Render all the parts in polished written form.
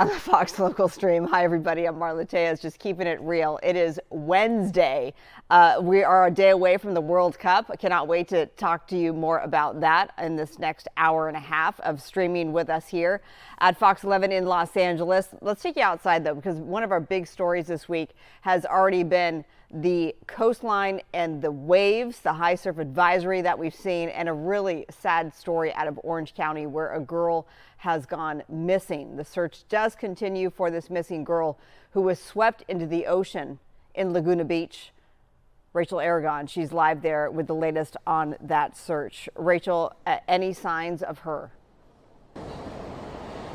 On the Fox Local Stream. Hi, everybody. I'm Marla Tejas, just keeping it real. It is Wednesday. We are a day away from the World Cup. I cannot wait to talk to you more about that in this next hour and a half of streaming with us here at Fox 11 in Los Angeles. Let's take you outside, though, because one of our big stories this week has already been the coastline and the waves, the high surf advisory that we've seen, and a really sad story out of Orange County where a girl has gone missing. The search does continue for this missing girl who was swept into the ocean in Laguna Beach. Rachel Aragon, she's live there with the latest on that search. Rachel, any signs of her?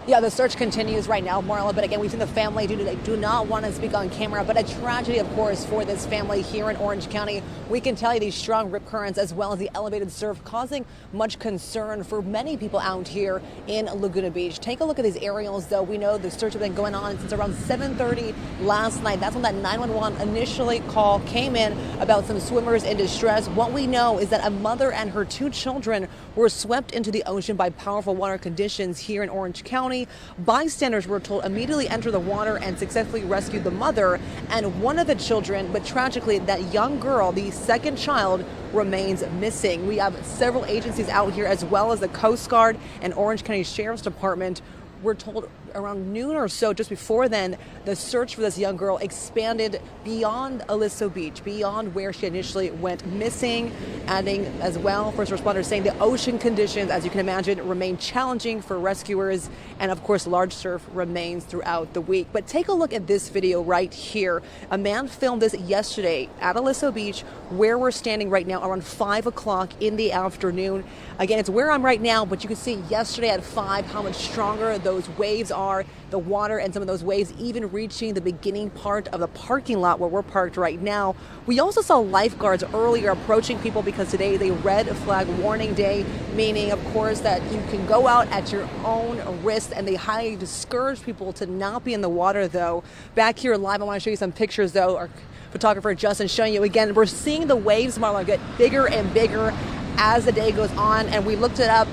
Yeah, the search continues right now, Marla, but again, we've seen the family do not want to speak on camera, but a tragedy, of course, for this family here in Orange County. We can tell you these strong rip currents as well as the elevated surf causing much concern for many people out here in Laguna Beach. Take a look at these aerials, though. We know the search has been going on since around 7:30 last night. That's when that 911 initially call came in about some swimmers in distress. What we know is that a mother and her two children were swept into the ocean by powerful water conditions here in Orange County. Bystanders were told immediately enter the water and successfully rescued the mother and one of the children, but tragically that young girl, the second child, remains missing. We have several agencies out here as well as the Coast Guard and Orange County Sheriff's Department. We're told around noon or so, just before then, the search for this young girl expanded beyond Laguna Beach, beyond where she initially went missing, adding as well, first responders saying the ocean conditions, as you can imagine, remain challenging for rescuers, and of course, large surf remains throughout the week. But take a look at this video right here. A man filmed this yesterday at Laguna Beach, where we're standing right now around 5 o'clock in the afternoon. Again, it's where I'm right now, but you can see yesterday at 5 how much stronger those waves are. The water and some of those waves even reaching the beginning part of the parking lot where we're parked right now. We also saw lifeguards earlier approaching people because today is a red flag warning day, meaning, of course, that you can go out at your own risk, and they highly discourage people to not be in the water, though. Back here live, I want to show you some pictures, though. Our photographer Justin showing you again. We're seeing the waves, Marlon, get bigger and bigger as the day goes on, and we looked it up.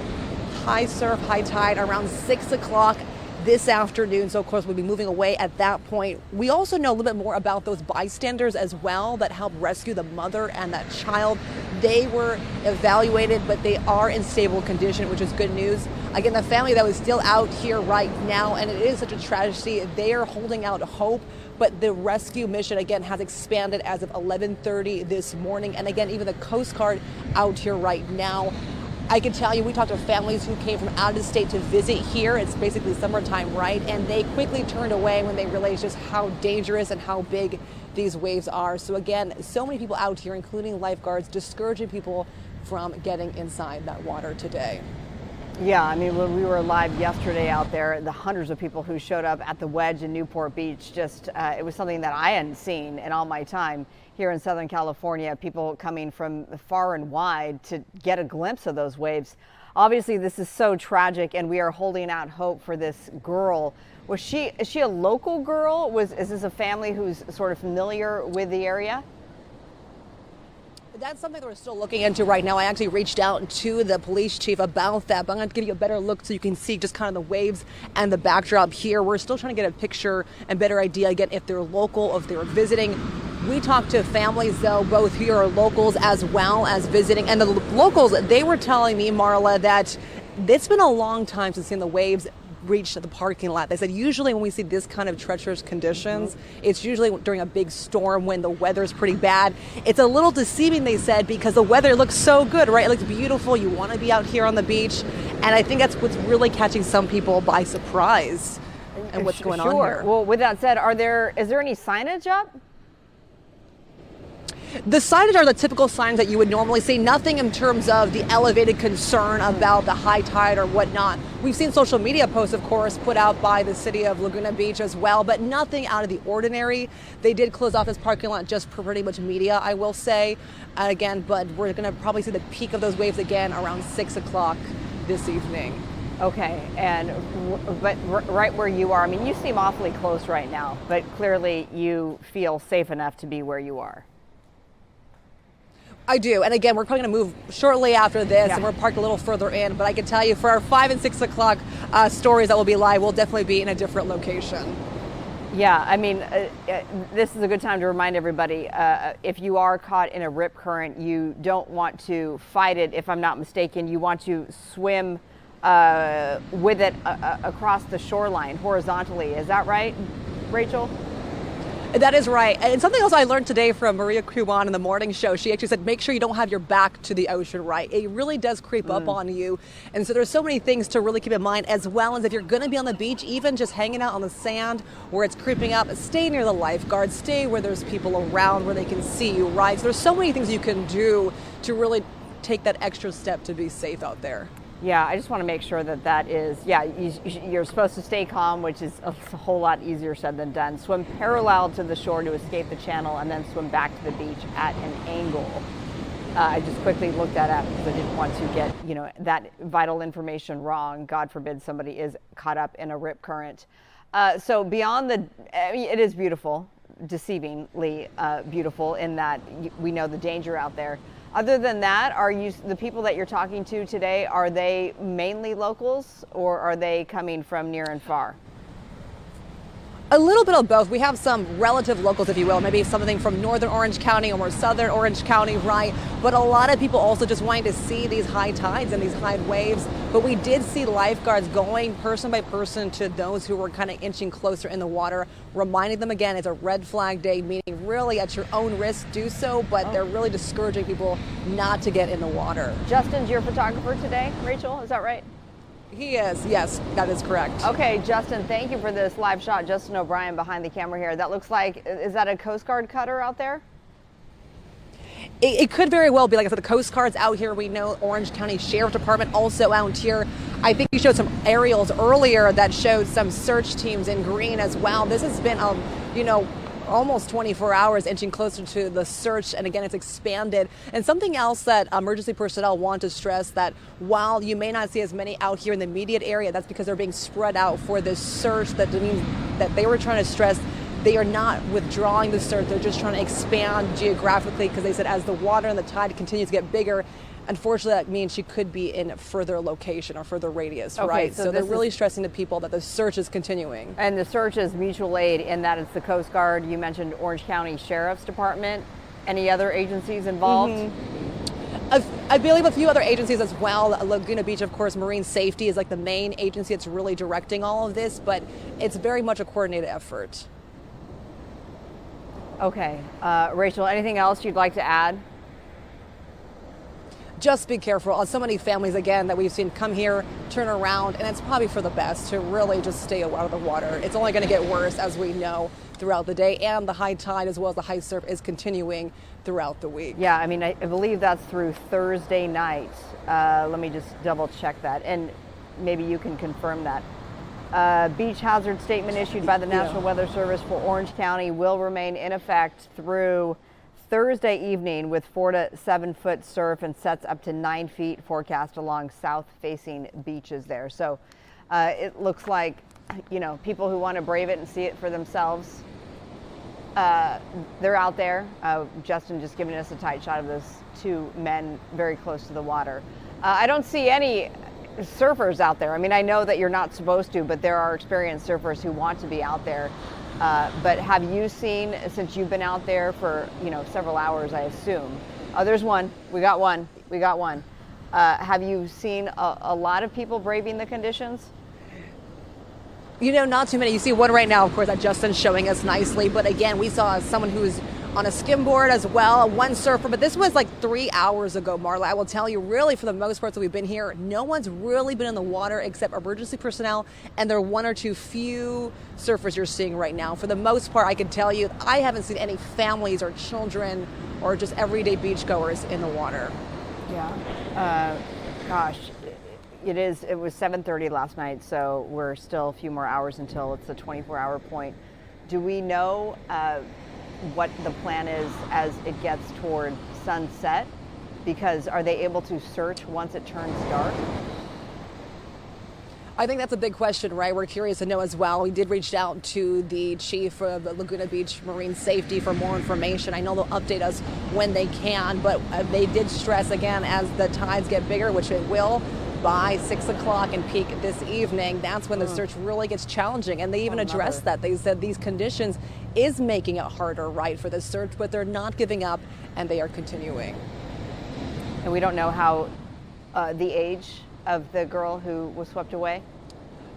High surf, high tide around 6 o'clock this afternoon, so of course we'll be moving away at that point. We also know a little bit more about those bystanders as well that helped rescue the mother and that child. They were evaluated, but they are in stable condition, which is good news. Again, the family that was still out here right now, and it is such a tragedy, they are holding out hope, but the rescue mission again has expanded as of 11:30 this morning, and again, even the Coast Guard out here right now. I can tell you, we talked to families who came from out of state to visit here. It's basically summertime, right? And they quickly turned away when they realized just how dangerous and how big these waves are. So again, so many people out here, including lifeguards, discouraging people from getting inside that water today. Yeah, I mean, when we were live yesterday out there, the hundreds of people who showed up at the Wedge in Newport Beach, just it was something that I hadn't seen in all my time here in Southern California. People coming from far and wide to get a glimpse of those waves. Obviously, this is so tragic, and we are holding out hope for this girl. Is she a local girl? Is this a family who's sort of familiar with the area? That's something that we're still looking into right now. I actually reached out to the police chief about that, but I'm going to give you a better look so you can see just kind of the waves and the backdrop here. We're still trying to get a picture and better idea, again, if they're local, if they're visiting. We talked to families, though, both here are locals as well as visiting. And the locals, they were telling me, Marla, that it's been a long time since seeing the waves reach the parking lot. They said usually when we see this kind of treacherous conditions, it's usually during a big storm when the weather is pretty bad. It's a little deceiving, they said, because the weather looks so good, right? It looks beautiful. You want to be out here on the beach. And I think that's what's really catching some people by surprise and what's going on here. Well, with that said, is there any signage up? The signage are the typical signs that you would normally see, nothing in terms of the elevated concern about the high tide or whatnot. We've seen social media posts, of course, put out by the city of Laguna Beach as well, but nothing out of the ordinary. They did close off this parking lot just for pretty much media, I will say. Again, but we're going to probably see the peak of those waves again around 6 o'clock this evening. Okay, but right where you are, I mean, you seem awfully close right now, but clearly you feel safe enough to be where you are. I do. And again, we're probably going to move shortly after this, Yeah. and we're parked a little further in. But I can tell you, for our 5 and 6 o'clock stories that will be live, we'll definitely be in a different location. Yeah, I mean, this is a good time to remind everybody, if you are caught in a rip current, you don't want to fight it, if I'm not mistaken. You want to swim with it across the shoreline horizontally. Is that right, Rachel? That is right. And something else I learned today from Maria Cuban in the morning show, she actually said, make sure you don't have your back to the ocean, right? It really does creep up on you. And so there's so many things to really keep in mind, as well as if you're going to be on the beach, even just hanging out on the sand where it's creeping up, stay near the lifeguards, stay where there's people around where they can see you, right? So there's so many things you can do to really take that extra step to be safe out there. Yeah, I just want to make sure that is, yeah, you're supposed to stay calm, which is a whole lot easier said than done. Swim parallel to the shore to escape the channel, and then swim back to the beach at an angle. I just quickly looked that up because I didn't want to get, that vital information wrong. God forbid somebody is caught up in a rip current. So beyond it is beautiful, deceivingly beautiful in that we know the danger out there. Other than that, are the people that you're talking to today, are they mainly locals or are they coming from near and far? A little bit of both. We have some relative locals, if you will, maybe something from northern Orange County or more southern Orange County, right? But a lot of people also just wanting to see these high tides and these high waves. But we did see lifeguards going person by person to those who were kind of inching closer in the water, reminding them again it's a red flag day, meaning really at your own risk do so, but they're really discouraging people not to get in the water. Justin's your photographer today, Rachel, is that right? He is, yes, that is correct. Okay, Justin, thank you for this live shot. Justin O'Brien behind the camera here. That looks like, is that a Coast Guard cutter out there? It could very well be. Like I said, the Coast Guard's out here. We know Orange County Sheriff Department also out here. I think you showed some aerials earlier that showed some search teams in green as well. This has been, almost 24 hours inching closer to the search, and again it's expanded. And something else that emergency personnel want to stress, that while you may not see as many out here in the immediate area, that's because they're being spread out for this search. That means that they were trying to stress they are not withdrawing the search, they're just trying to expand geographically, because they said as the water and the tide continues to get bigger, unfortunately that means she could be in further location or further radius, okay, right? So they're really stressing to people that the search is continuing. And the search is mutual aid in that it's the Coast Guard. You mentioned Orange County Sheriff's Department. Any other agencies involved? I believe a few other agencies as well. Laguna Beach, of course, Marine Safety is like the main agency that's really directing all of this, but it's very much a coordinated effort. Okay. Rachel, anything else you'd like to add? Just be careful. So many families, again, that we've seen come here, turn around, and it's probably for the best to really just stay out of the water. It's only going to get worse, as we know, throughout the day, and the high tide as well as the high surf is continuing throughout the week. Yeah, I mean, I believe that's through Thursday night. Let me just double check that, and maybe you can confirm that. Beach hazard statement issued by the National Weather Service for Orange County will remain in effect through Thursday evening, with 4 to 7 foot surf and sets up to 9 feet forecast along south facing beaches there. So it looks like, people who want to brave it and see it for themselves, they're out there. Justin just giving us a tight shot of those two men very close to the water. I don't see any surfers out there. I mean, I know that you're not supposed to, but there are experienced surfers who want to be out there. But have you seen, since you've been out there for, several hours, I assume? Oh, there's one. We got one. Have you seen a lot of people braving the conditions? Not too many. You see one right now, of course, that Justin's showing us nicely. But again, we saw someone who's on a skimboard as well, one surfer. But this was like 3 hours ago, Marla. I will tell you, really, for the most part that we've been here, no one's really been in the water except emergency personnel, and there are one or two few surfers you're seeing right now. For the most part, I can tell you, I haven't seen any families or children or just everyday beachgoers in the water. Yeah. Gosh. It was 7:30 last night, so we're still a few more hours until it's the 24-hour point. Do we know what the plan is as it gets toward sunset? Because are they able to search once it turns dark? I think that's a big question, right? We're curious to know as well. We did reach out to the chief of the Laguna Beach Marine Safety for more information. I know they'll update us when they can, but they did stress again, as the tides get bigger, which it will, by 6 o'clock and peak this evening, that's when the search really gets challenging. And they even addressed that. They said these conditions is making it harder, right, for the search, but they're not giving up and they are continuing. And we don't know how the age of the girl who was swept away?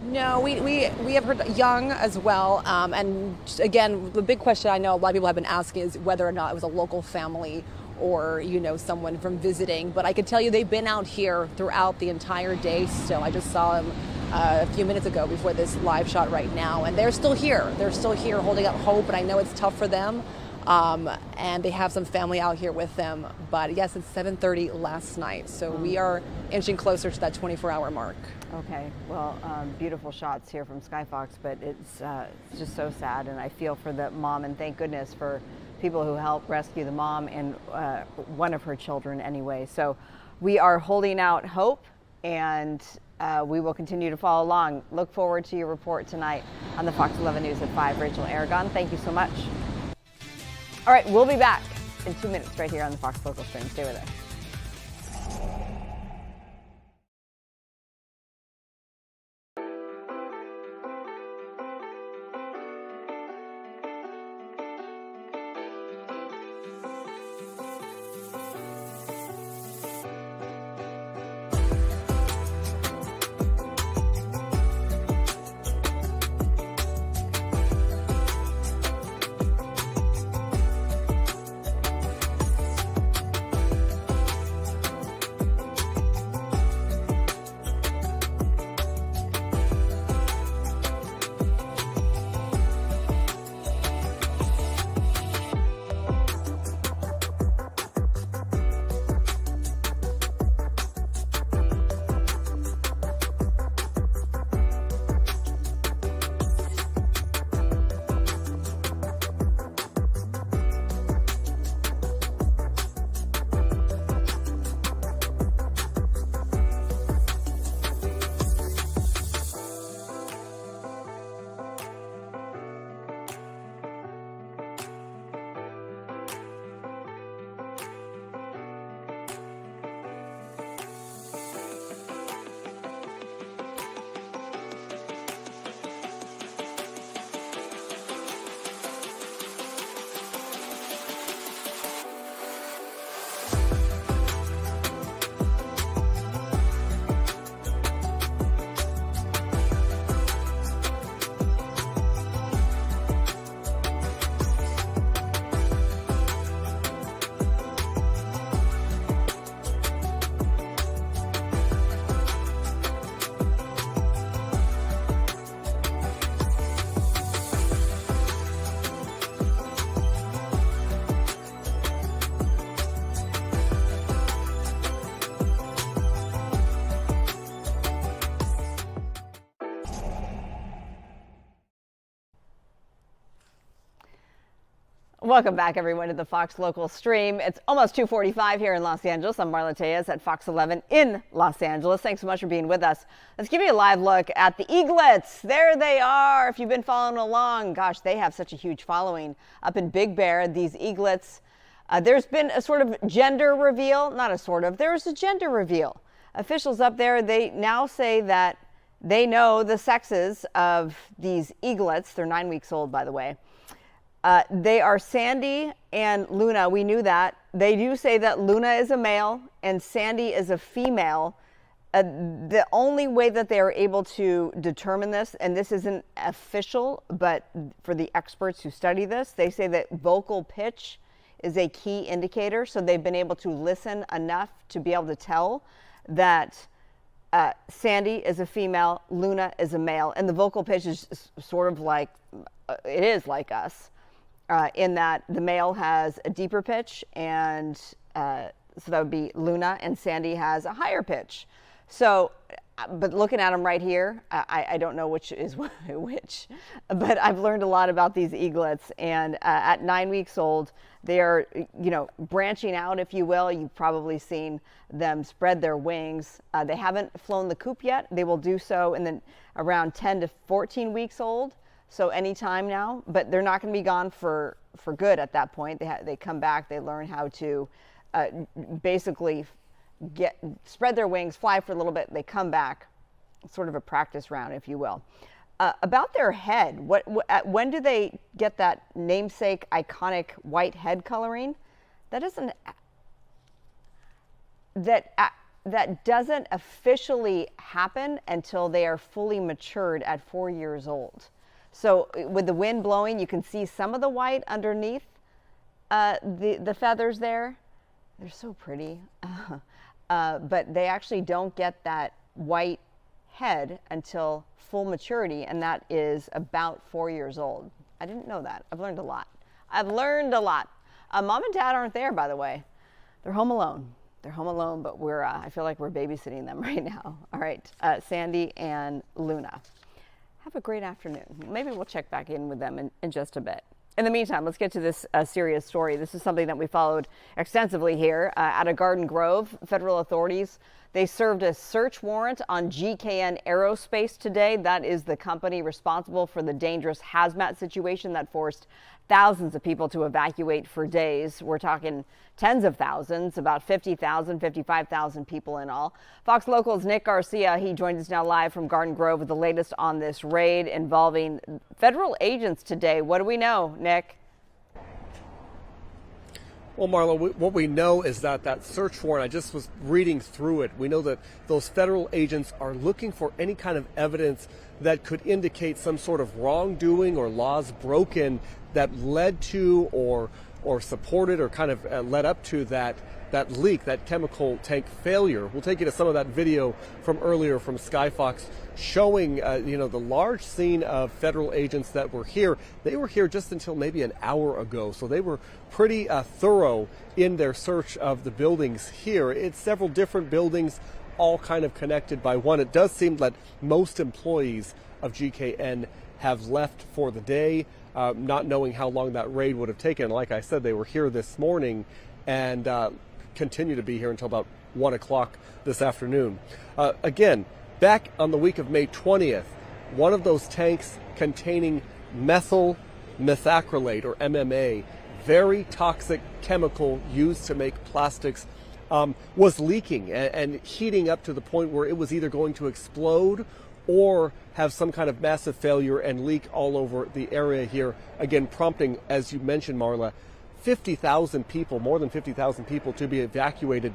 No, we have heard young as well. And again, the big question I know a lot of people have been asking is whether or not it was a local family or, you know, someone from visiting. But I can tell you they've been out here throughout the entire day still. I just saw them a few minutes ago before this live shot right now. And they're still here. They're still here holding up hope. And I know it's tough for them. And they have some family out here with them. But yes, it's 7:30 last night. So we are inching closer to that 24-hour mark. Okay, well, beautiful shots here from Skyfox, but it's just so sad. And I feel for the mom, and thank goodness for people who helped rescue the mom and one of her children anyway. So we are holding out hope, and we will continue to follow along. Look forward to your report tonight on the Fox 11 News at 5. Rachel Aragon, thank you so much. All right, we'll be back in 2 minutes right here on the Fox Local Stream. Stay with us. Welcome back, everyone, to the Fox Local Stream. It's almost 2:45 here in Los Angeles. I'm Marla Tejas at Fox 11 in Los Angeles. Thanks so much for being with us. Let's give you a live look at the eaglets. There they are. If you've been following along, gosh, they have such a huge following up in Big Bear. These eaglets, there's been a sort of gender reveal. Not a sort of, there's a gender reveal. Officials up there, they now say that they know the sexes of these eaglets. They're 9 weeks old, by the way. They are Sandy and Luna. We knew that. They do say that Luna is a male and Sandy is a female. The only way that they are able to determine this, and this isn't official, but for the experts who study this, they say that vocal pitch is a key indicator. So they've been able to listen enough to be able to tell that Sandy is a female, Luna is a male. And the vocal pitch is sort of like, it is like us. In that the male has a deeper pitch, and so that would be Luna, and Sandy has a higher pitch. So but looking at them right here, I don't know which is which, but I've learned a lot about these eaglets. And at 9 weeks old, they are, branching out, if you will. You've probably seen them spread their wings. They haven't flown the coop yet. They will do so in the around 10 to 14 weeks old. So anytime now, but they're not going to be gone for good at that point. They come back, they learn how to basically spread their wings, fly for a little bit, they come back. It's sort of a practice round, if you will. About their head, when do they get that namesake iconic white head coloring? That doesn't officially happen until they are fully matured at 4 years old. So with the wind blowing, you can see some of the white underneath the feathers there. They're so pretty. But they actually don't get that white head until full maturity, and that is about 4 years old. I didn't know that. I've learned a lot. Mom and Dad aren't there, by the way. They're home alone. But I feel like we're babysitting them right now. All right, Sandy and Luna. Have a great afternoon. Maybe we'll check back in with them in just a bit. In the meantime, let's get to this serious story. This is something that we followed extensively here out of Garden Grove. Federal authorities, they served a search warrant on GKN Aerospace today. That is the company responsible for the dangerous hazmat situation that forced thousands of people to evacuate for days. We're talking tens of thousands, about 50,000, 55,000 people in all. Fox Local's Nick Garcia, he joins us now live from Garden Grove with the latest on this raid involving federal agents today. What do we know, Nick? Well, Marla, what we know is that search warrant, I just was reading through it. We know that those federal agents are looking for any kind of evidence that could indicate some sort of wrongdoing or laws broken that led to or supported or kind of led up to that leak, that chemical tank failure. We'll take you to some of that video from earlier from Skyfox showing, the large scene of federal agents that were here. They were here just until maybe an hour ago, so they were pretty thorough in their search of the buildings here. It's several different buildings, all kind of connected by one. It does seem that most employees of GKN have left for the day, not knowing how long that raid would have taken. Like I said, they were here this morning and continue to be here until about 1 o'clock this afternoon. Again, back on the week of May 20th, one of those tanks containing methyl methacrylate, or MMA, very toxic chemical used to make plastics, was leaking and heating up to the point where it was either going to explode or have some kind of massive failure and leak all over the area here. Again, prompting, as you mentioned, Marla, 50,000 people, more than 50,000 people to be evacuated,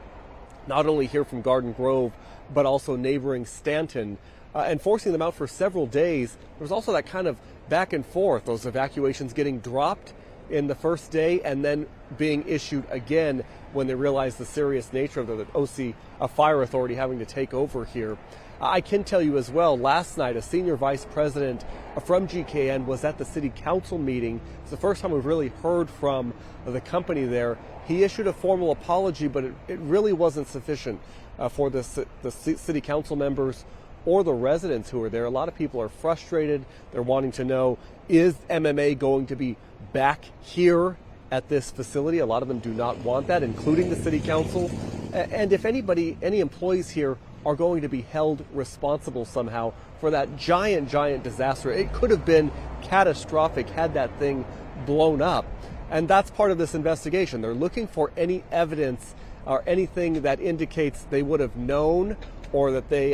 not only here from Garden Grove, but also neighboring Stanton, and forcing them out for several days. There was also that kind of back and forth, those evacuations getting dropped in the first day and then being issued again when they realized the serious nature of the OC Fire Authority having to take over here. I can tell you as well, last night a senior vice president from GKN was at the city council meeting. It's the first time we've really heard from the company there. He issued a formal apology, but it really wasn't sufficient for the city council members or the residents who are there. A lot of people are frustrated. They're wanting to know, is MMA going to be back here at this facility? A lot of them do not want that, including the city council. And if any employees here are going to be held responsible somehow for that giant disaster. It could have been catastrophic had that thing blown up. And that's part of this investigation. They're looking for any evidence or anything that indicates they would have known or that they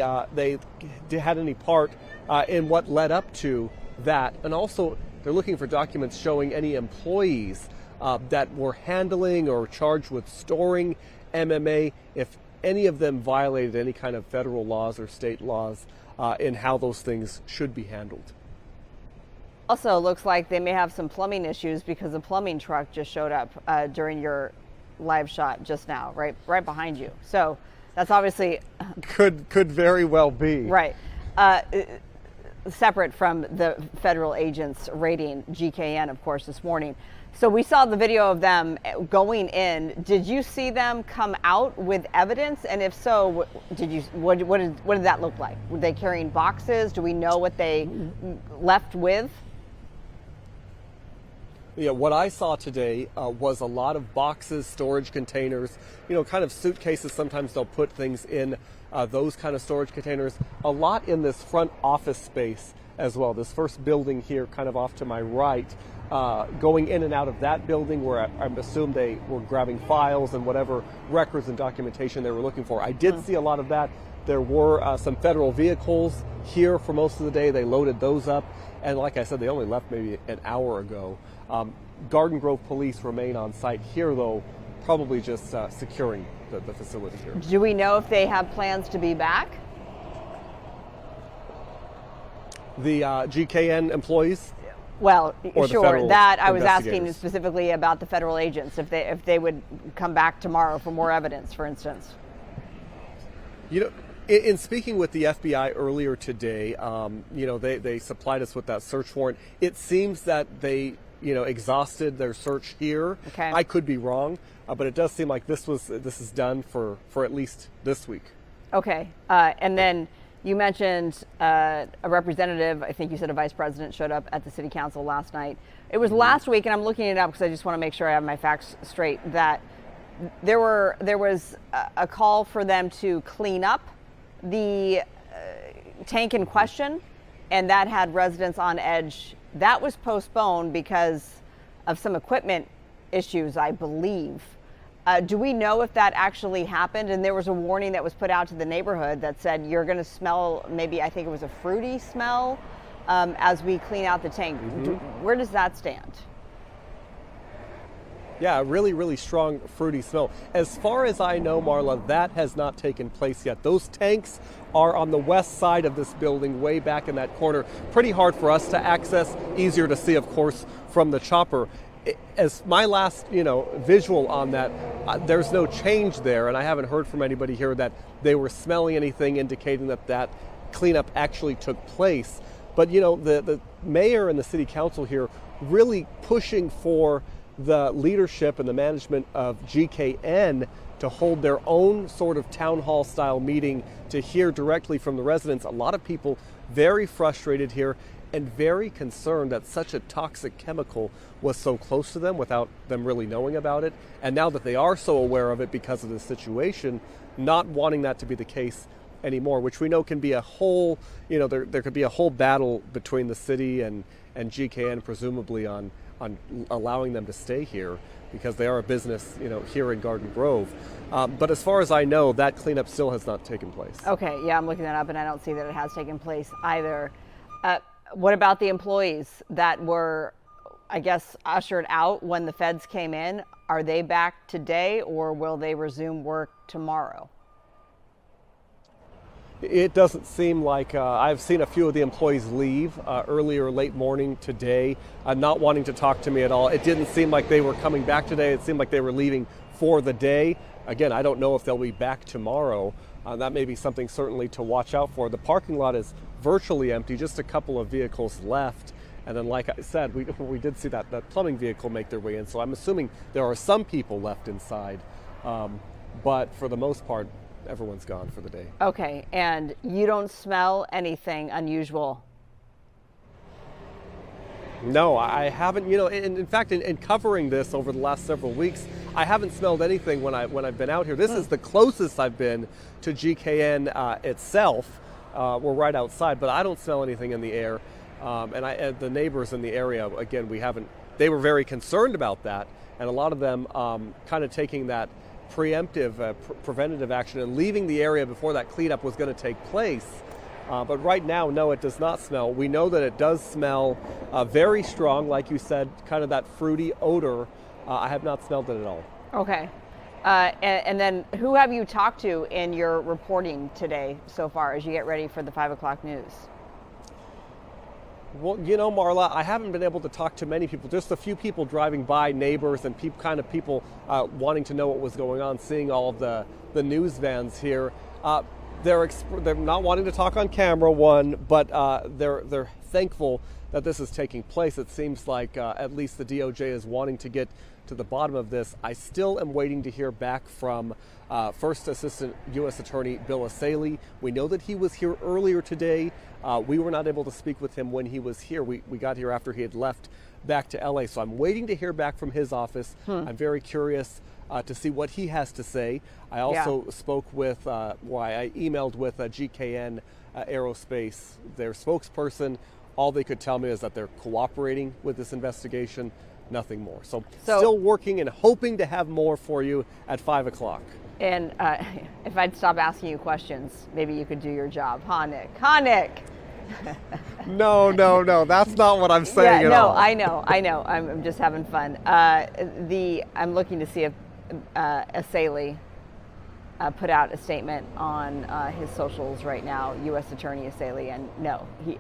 had any part in what led up to that. And also, they're looking for documents showing any employees that were handling or charged with storing MMA, if any of them violated any kind of federal laws or state laws in how those things should be handled. Also, looks like they may have some plumbing issues because a plumbing truck just showed up during your live shot just now, right behind you. So that's obviously could very well be right. separate from the federal agents raiding GKN, of course, this morning. So we saw the video of them going in. Did you see them come out with evidence? And if so, what did that look like? Were they carrying boxes? Do we know what they left with? Yeah, what I saw today was a lot of boxes, storage containers, kind of suitcases. Sometimes they'll put things in those kind of storage containers. A lot in this front office space as well. This first building here, kind of off to my right, going in and out of that building where I assume they were grabbing files and whatever records and documentation they were looking for. I did see a lot of that. There were some federal vehicles here for most of the day. They loaded those up. And like I said, they only left maybe an hour ago. Garden Grove police remain on site here, though, probably just securing the facility here. Do we know if they have plans to be back? The GKN employees? Well, sure. That I was asking investigators. specifically about the federal agents, if they would come back tomorrow for more evidence, for instance. In speaking with the FBI earlier today, they supplied us with that search warrant. It seems that they, exhausted their search here. Okay. I could be wrong, but it does seem like this is done for at least this week. Okay. And then you mentioned a representative, I think you said a vice president, showed up at the city council last night. It was last week, and I'm looking it up because I just want to make sure I have my facts straight, that there was a call for them to clean up the tank in question, and that had residents on edge. That was postponed because of some equipment issues, I believe. Do we know if that actually happened? And there was a warning that was put out to the neighborhood that said you're going to smell, maybe I think it was a fruity smell as we clean out the tank. Where does that stand? Yeah, a really, really strong fruity smell. As far as I know, Marla, that has not taken place yet. Those tanks are on the west side of this building, way back in that corner. Pretty hard for us to access, easier to see, of course, from the chopper. As my last, visual on that, there's no change there, and I haven't heard from anybody here that they were smelling anything indicating that cleanup actually took place. But, the mayor and the city council here really pushing for the leadership and the management of GKN to hold their own sort of town hall style meeting to hear directly from the residents. A lot of people very frustrated here and very concerned that such a toxic chemical was so close to them without them really knowing about it. And now that they are so aware of it because of the situation, not wanting that to be the case anymore, which we know can be a whole, there could be a whole battle between the city and GKN presumably on allowing them to stay here because they are a business, here in Garden Grove. But as far as I know, that cleanup still has not taken place. Okay, yeah, I'm looking that up and I don't see that it has taken place either. What about the employees that were, I guess, ushered out when the feds came in? Are they back today or will they resume work tomorrow? It doesn't seem like I've seen a few of the employees leave earlier, late morning today, not wanting to talk to me at all. It didn't seem like they were coming back today. It seemed like they were leaving for the day. Again, I don't know if they'll be back tomorrow. That may be something certainly to watch out for. The parking lot is virtually empty, just a couple of vehicles left. And then, like I said, we did see that plumbing vehicle make their way in. So I'm assuming there are some people left inside. But for the most part, everyone's gone for the day. Okay, and you don't smell anything unusual? No, I haven't. In fact, in covering this over the last several weeks, I haven't smelled anything when I've been out here. This is the closest I've been to GKN itself. We're right outside, but I don't smell anything in the air. And the neighbors in the area, again, they were very concerned about that, and a lot of them kind of taking that preemptive, preventative action and leaving the area before that cleanup was going to take place. But right now, no, it does not smell. We know that it does smell very strong, like you said, kind of that fruity odor. I have not smelled it at all. Okay. And then who have you talked to in your reporting today so far as you get ready for the 5 o'clock news? Well, Marla, I haven't been able to talk to many people, just a few people driving by, neighbors and people wanting to know what was going on, seeing all of the news vans here. they're not wanting to talk on camera, one, but they're thankful that this is taking place. It seems like at least the DOJ is wanting to get to the bottom of this. I still am waiting to hear back from First Assistant U.S. Attorney Bill Asaley. We know that he was here earlier today. We were not able to speak with him when he was here. We got here after he had left back to L.A., so I'm waiting to hear back from his office. I'm very curious to see what he has to say. I also spoke with, I emailed with GKN Aerospace, their spokesperson. All they could tell me is that they're cooperating with this investigation, nothing more. So still working and hoping to have more for you at 5 o'clock. And if I'd stop asking you questions, maybe you could do your job. Huh, Nick? Huh, Nick? No, that's not what I'm saying at all. I know. I'm just having fun. I'm looking to see if Asaley put out a statement on his socials right now, U.S. Attorney Asaley, and no, he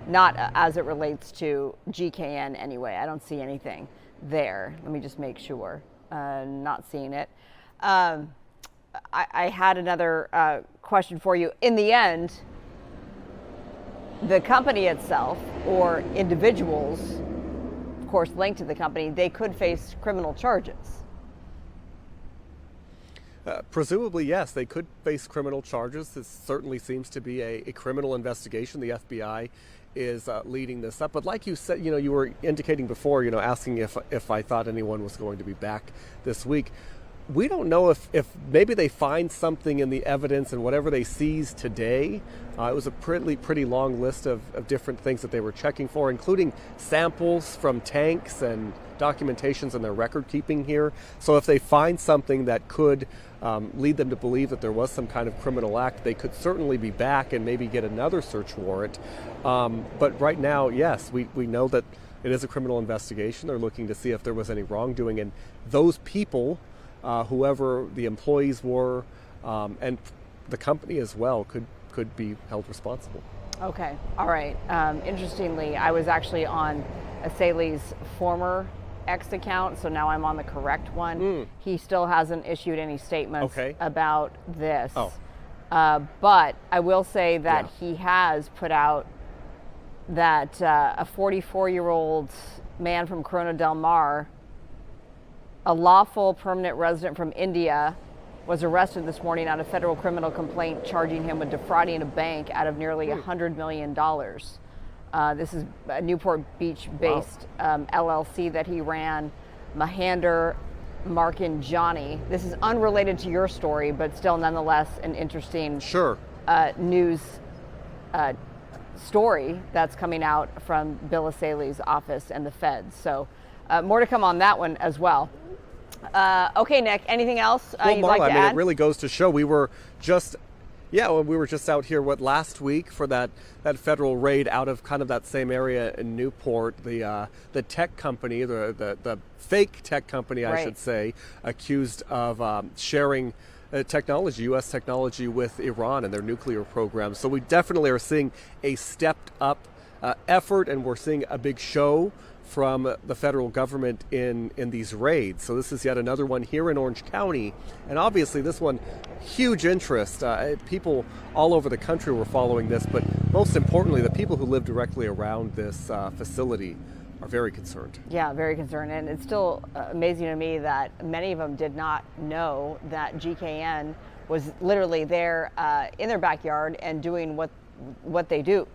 not as it relates to GKN anyway. I don't see anything there. Let me just make sure. Not seeing it. I had another question for you. In the end, the company itself or individuals, of course, linked to the company, they could face criminal charges. Presumably, yes, they could face criminal charges. This certainly seems to be a criminal investigation. The FBI is leading this up. But like you said, you were indicating before, asking if I thought anyone was going to be back this week. We don't know if maybe they find something in the evidence and whatever they seized today. It was a pretty long list of different things that they were checking for, including samples from tanks and documentations in their record keeping here. So if they find something that could lead them to believe that there was some kind of criminal act, they could certainly be back and maybe get another search warrant. But right now, yes, we know that it is a criminal investigation. They're looking to see if there was any wrongdoing, and those people, whoever the employees were, and the company as well, could be held responsible. Okay, all right. Interestingly, I was actually on Asaley's former X account, so now I'm on the correct one. He still hasn't issued any statements about this. But I will say that he has put out that a 44-year-old man from Corona del Mar, a lawful permanent resident from India, was arrested this morning on a federal criminal complaint charging him with defrauding a bank out of nearly $100 million. This is a Newport Beach-based LLC that he ran, Mahander Markanjani. This is unrelated to your story, but still nonetheless an interesting news story that's coming out from Bill Asaley's office and the feds. So more to come on that one as well. Okay, Nick, anything else you'd like to add? It really goes to show we were just out here last week for that federal raid out of kind of that same area in Newport. The tech company, the fake tech company, I should say, accused of sharing technology, U.S. technology, with Iran and their nuclear program. So we definitely are seeing a stepped up effort, and we're seeing a big show from the federal government in these raids. So this is yet another one here in Orange County, and obviously this one, huge interest. People all over the country were following this, but most importantly, the people who live directly around this facility are very concerned. Yeah, very concerned, and it's still amazing to me that many of them did not know that GKN was literally there in their backyard and doing what they do.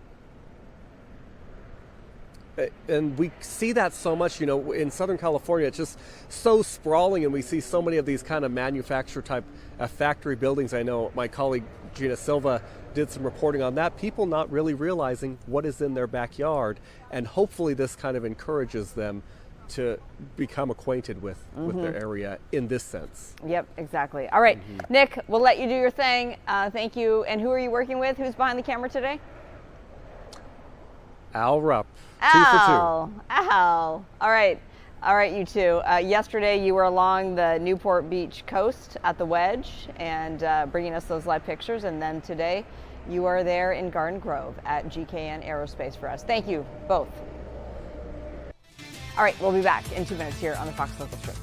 And we see that so much, in Southern California. It's just so sprawling, and we see so many of these kind of manufacturer type factory buildings. I know my colleague Gina Silva did some reporting on that. People not really realizing what is in their backyard, and hopefully this kind of encourages them to become acquainted with their area in this sense. Yep, exactly. All right, Nick, we'll let you do your thing. Thank you. And who are you working with? Who's behind the camera today? Al Rupp. Al. All right, you two. Yesterday you were along the Newport Beach coast at the Wedge and bringing us those live pictures, and then today you are there in Garden Grove at GKN Aerospace for us. Thank you both. All right, we'll be back in 2 minutes here on the Fox Local Strip.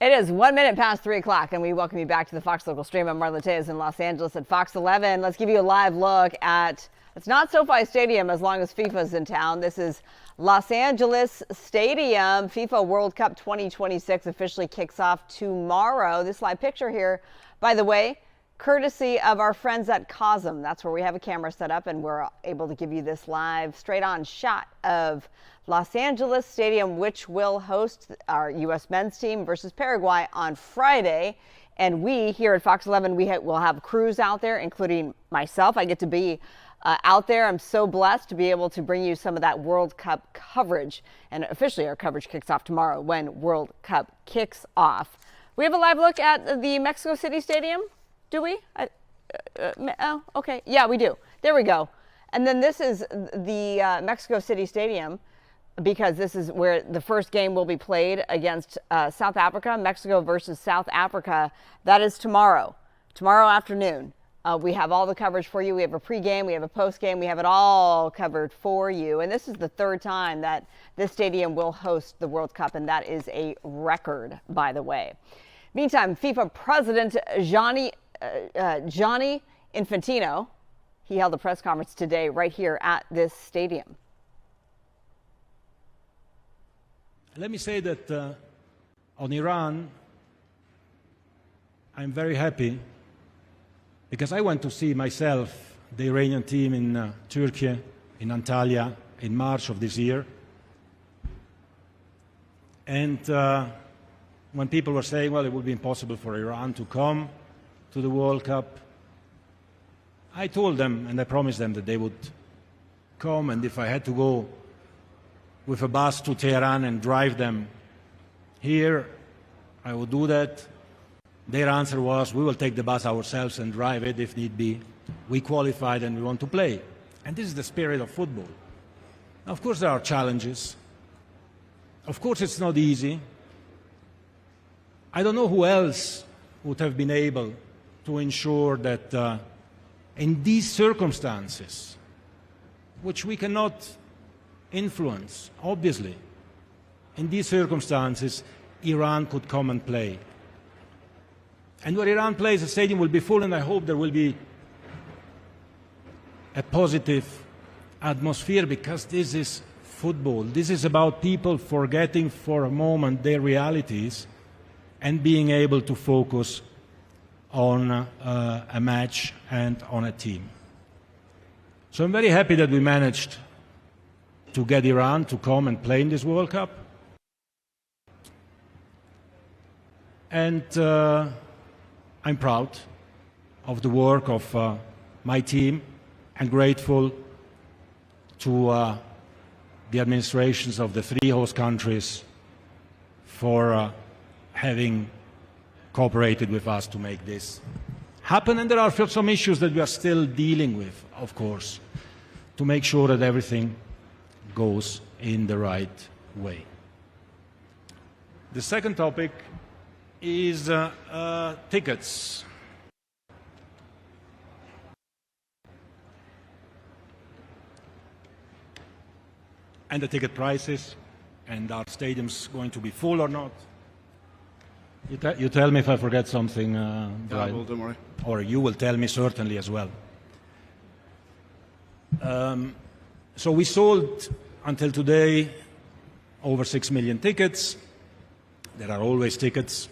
It is 1 minute past 3 o'clock, and we welcome you back to the Fox Local Stream. I'm Marla Tejas in Los Angeles at Fox 11. Let's give you a live look at, it's not SoFi Stadium as long as FIFA's in town. This is Los Angeles Stadium. FIFA World Cup 2026 officially kicks off tomorrow. This live picture here, by the way, courtesy of our friends at Cosm. That's where we have a camera set up, and we're able to give you this live, straight-on shot of Los Angeles Stadium, which will host our U.S. men's team versus Paraguay on Friday. And we here at Fox 11, will have crews out there, including myself. I get to be out there. I'm so blessed to be able to bring you some of that World Cup coverage. And officially, our coverage kicks off tomorrow when World Cup kicks off. We have a live look at the Mexico City Stadium. Do we? Oh, okay. Yeah, we do. There we go. And then this is the Mexico City Stadium, because this is where the first game will be played against South Africa, Mexico versus South Africa. That is tomorrow afternoon. We have all the coverage for you. We have a pregame, we have a postgame, we have it all covered for you. And this is the third time that this stadium will host the World Cup, and that is a record, by the way. Meantime, FIFA President Gianni Infantino, he held a press conference today right here at this stadium. Let me say that on Iran, I'm very happy because I went to see myself the Iranian team in Turkey, in Antalya, in March of this year. And when people were saying, well, it would be impossible for Iran to come to the World Cup, I told them and I promised them that they would come, and if I had to go with a bus to Tehran and drive them here, I would do that. Their answer was, we will take the bus ourselves and drive it if need be. We qualified and we want to play. And this is the spirit of football. Now, of course, there are challenges. Of course, it's not easy. I don't know who else would have been able to ensure that in these circumstances, which we cannot influence, obviously, in these circumstances, Iran could come and play. And where Iran plays, the stadium will be full, and I hope there will be a positive atmosphere, because this is football. This is about people forgetting for a moment their realities and being able to focus on a match and on a team. So I'm very happy that we managed to get Iran to come and play in this World Cup. And I'm proud of the work of my team and grateful to the administrations of the three host countries for having cooperated with us to make this happen. And there are some issues that we are still dealing with, of course, to make sure that everything goes in the right way. The second topic is tickets. And the ticket prices, and are stadiums going to be full or not? You tell me if I forget something, Brian. Well, don't worry. Or you will tell me certainly as well. So we sold until today over 6 million tickets. There are always tickets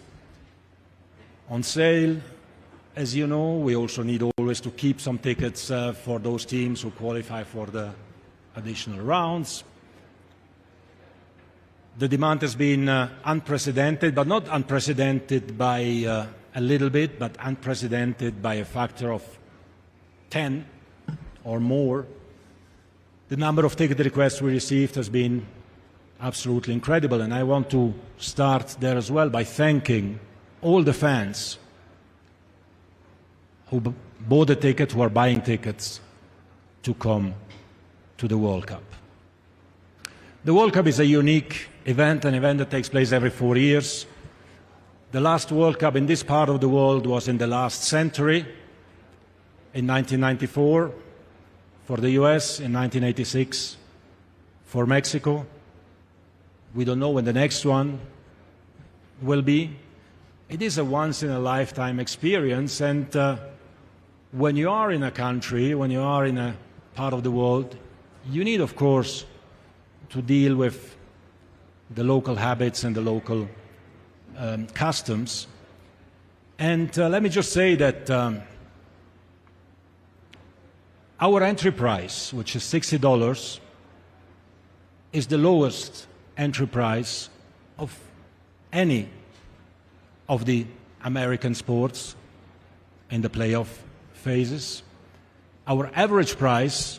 on sale. As you know, we also need always to keep some tickets for those teams who qualify for the additional rounds. The demand has been unprecedented, but not unprecedented by a little bit, but unprecedented by a factor of 10 or more. The number of ticket requests we received has been absolutely incredible, and I want to start there as well by thanking all the fans who bought a ticket, who are buying tickets to come to the World Cup. The World Cup is a unique event, an event that takes place every 4 years. The last World Cup in this part of the world was in the last century, in 1994 for the US, in 1986 for Mexico. We don't know when the next one will be. it is a once-in-a-lifetime experience, and when you are in a country, when you are in a part of the world, you need, of course, to deal with the local habits and the local customs. And let me just say that our entry price, which is $60, is the lowest entry price of any of the American sports in the playoff phases. Our average price,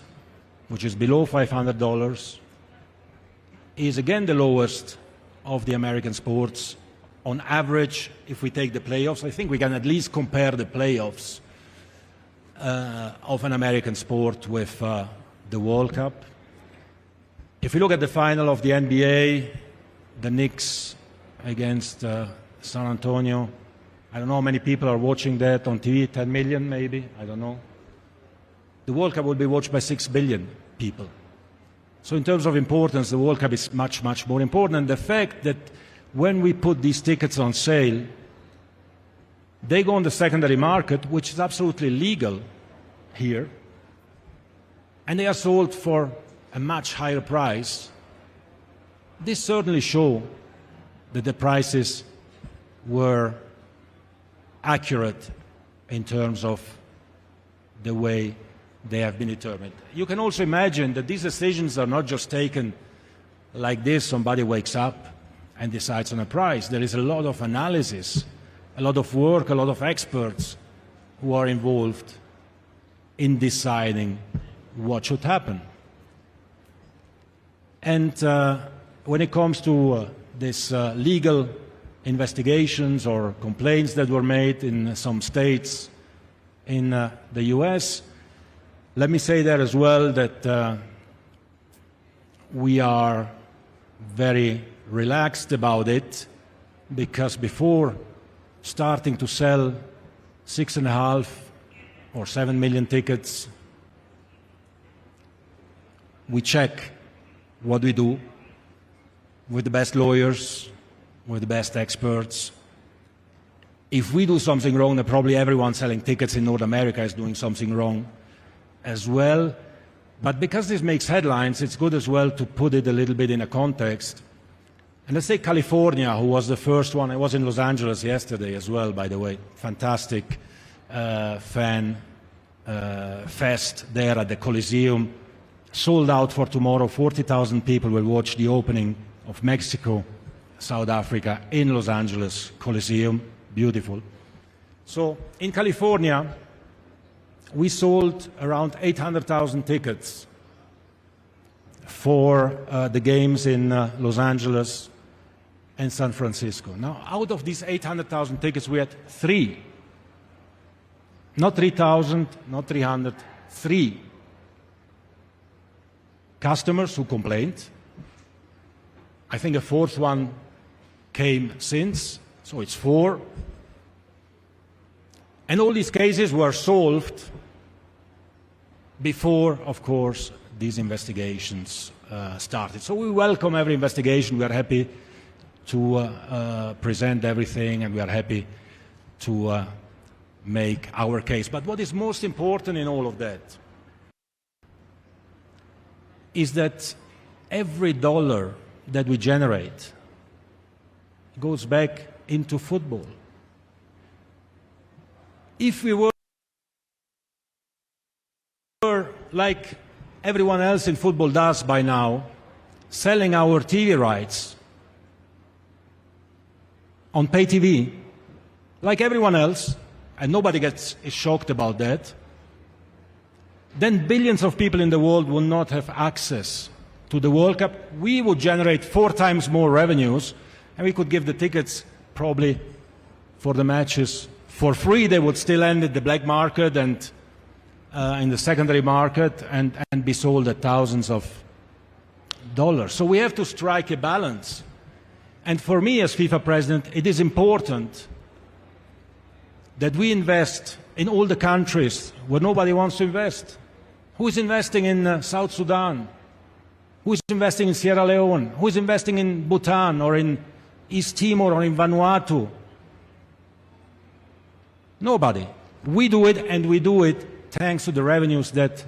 which is below $500, is again the lowest of the American sports. On average, if we take the playoffs, I think we can at least compare the playoffs of an American sport with the World Cup. If you look at the final of the NBA, the Knicks against San Antonio, I don't know how many people are watching that on TV, 10 million maybe, I don't know. The World Cup will be watched by 6 billion people. So in terms of importance, the World Cup is much, much more important. And the fact that when we put these tickets on sale, they go on the secondary market, which is absolutely legal here, and they are sold for a much higher price. This certainly shows that the prices were accurate in terms of the way they have been determined. You can also imagine that these decisions are not just taken like this, somebody wakes up and decides on a price. There is a lot of analysis, a lot of work, a lot of experts who are involved in deciding what should happen. And when it comes to these legal investigations or complaints that were made in some states in the US, let me say there as well that we are very relaxed about it, because before starting to sell 6.5 or 7 million tickets, we check what we do with the best lawyers, with the best experts. If we do something wrong, then probably everyone selling tickets in North America is doing something wrong as well. But because this makes headlines, it's good as well to put it a little bit in a context. And let's say California, who was the first one. I was in Los Angeles yesterday as well, by the way. Fantastic fan fest there at the Coliseum. Sold out for tomorrow. 40,000 people will watch the opening of Mexico, South Africa in Los Angeles Coliseum. Beautiful. So in California, we sold around 800,000 tickets for the games in Los Angeles and San Francisco. Now, out of these 800,000 tickets, we had 3. Not 3,000, not 300, 3 customers who complained. I think a 4th one came since, so it's 4. And all these cases were solved before, of course, these investigations started. So we welcome every investigation. We are happy to present everything, and we are happy to make our case. But what is most important in all of that is that every dollar that we generate goes back into football. If we were like everyone else in football does by now, selling our TV rights on pay TV, like everyone else, and nobody is shocked about that, then billions of people in the world will not have access to the World Cup. We would generate 4 times more revenues, and we could give the tickets probably for the matches for free. They would still end at the black market and in the secondary market and be sold at thousands of dollars. So we have to strike a balance. And for me as FIFA president, it is important that we invest in all the countries where nobody wants to invest. Who is investing in South Sudan? Who is investing in Sierra Leone? Who is investing in Bhutan or in East Timor or in Vanuatu? Nobody. We do it, and we do it thanks to the revenues that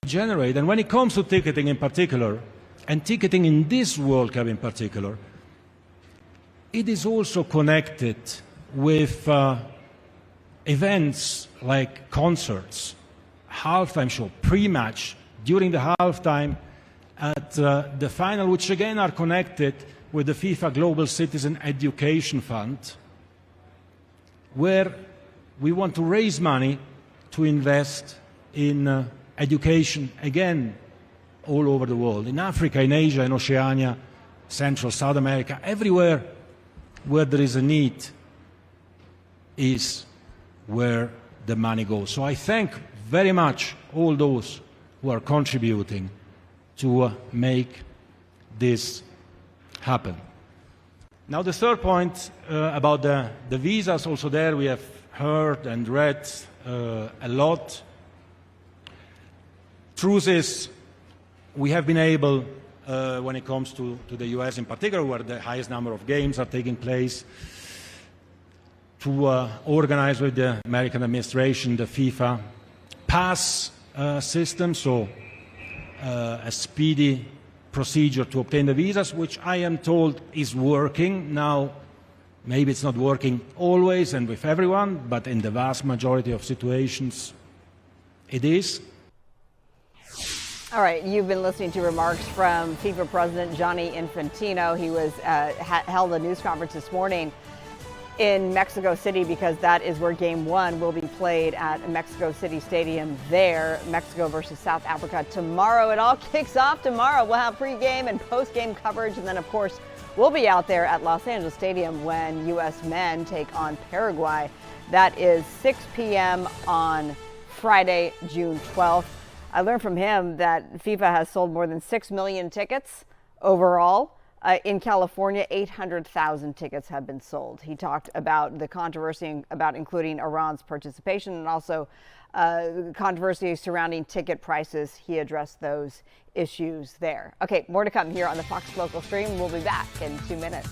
we generate. And when it comes to ticketing in particular, and ticketing in this World Cup in particular, it is also connected with events like concerts, halftime show, pre-match, during the halftime, at the final, which again are connected with the FIFA Global Citizen Education Fund, where we want to raise money to invest in education, again, all over the world, in Africa, in Asia, in Oceania, Central, South America, everywhere where there is a need is where the money goes. So I thank very much all those who are contributing to make this happen. Now the third point about the visas, also there we have heard and read a lot. Truth is, we have been able, when it comes to the US in particular, where the highest number of games are taking place, to organize with the American administration the FIFA pass system, so a speedy procedure to obtain the visas, which I am told is working. Now, maybe it's not working always and with everyone, but in the vast majority of situations, it is. All right, you've been listening to remarks from FIFA President Gianni Infantino. He was held a news conference this morning in Mexico City because that is where Game 1 will be played at Mexico City Stadium there, Mexico versus South Africa tomorrow. It all kicks off tomorrow. We'll have pregame and postgame coverage, and then, of course, we'll be out there at Los Angeles Stadium when U.S. men take on Paraguay. That is 6 p.m. on Friday, June 12th. I learned from him that FIFA has sold more than 6 million tickets overall. In California, 800,000 tickets have been sold. He talked about the controversy about including Iran's participation and also controversy surrounding ticket prices. He addressed those issues there. Okay, more to come here on the Fox Local Stream. We'll be back in 2 minutes.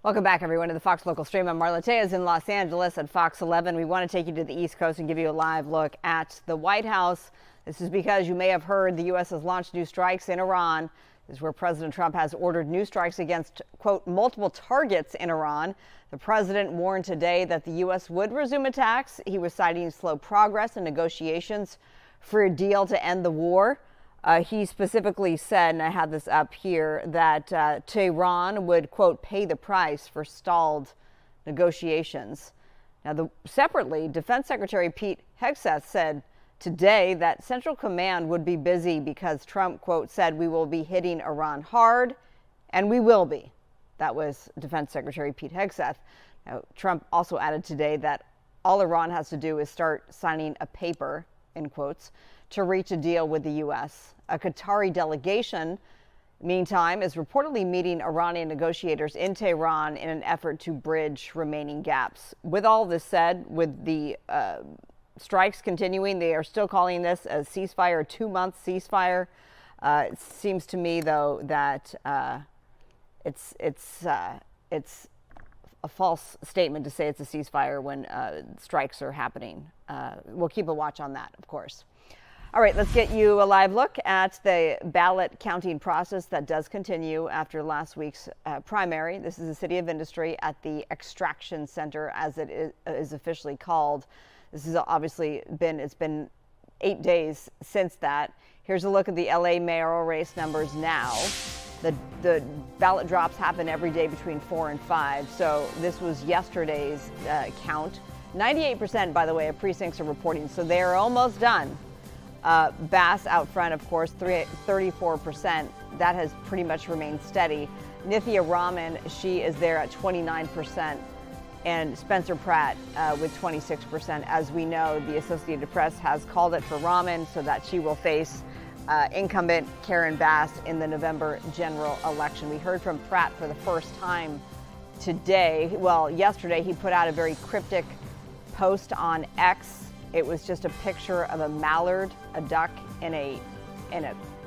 Welcome back, everyone, to the Fox Local Stream. I'm Marla Tejas in Los Angeles at Fox 11. We want to take you to the East Coast and give you a live look at the White House. This is because you may have heard the U.S. has launched new strikes in Iran. This is where President Trump has ordered new strikes against, quote, multiple targets in Iran. The president warned today that the U.S. would resume attacks. He was citing slow progress in negotiations for a deal to end the war. He specifically said, and I have this up here, that Tehran would, quote, pay the price for stalled negotiations. Now, separately, Defense Secretary Pete Hegseth said today that Central Command would be busy because Trump, quote, said we will be hitting Iran hard, and we will be. That was Defense Secretary Pete Hegseth. Now, Trump also added today that all Iran has to do is start signing a paper, in quotes, to reach a deal with the U.S. A Qatari delegation, meantime, is reportedly meeting Iranian negotiators in Tehran in an effort to bridge remaining gaps. With all this said, with the strikes continuing, they are still calling this a ceasefire, a 2-month ceasefire. It seems to me, though, that it's a false statement to say it's a ceasefire when strikes are happening. We'll keep a watch on that, of course. All right, let's get you a live look at the ballot counting process that does continue after last week's primary. This is the City of Industry at the Extraction Center, as it is officially called. This has obviously it's been 8 days since that. Here's a look at the LA mayoral race numbers now. The ballot drops happen every day between 4 and 5. So this was yesterday's count. 98%, by the way, of precincts are reporting, so they're almost done. Bass out front, of course, 34%. That has pretty much remained steady. Nithya Raman, she is there at 29%. And Spencer Pratt with 26%. As we know, the Associated Press has called it for Raman so that she will face incumbent Karen Bass in the November general election. We heard from Pratt for the first time today. Well, yesterday he put out a very cryptic post on X. It was just a picture of a mallard, a duck in a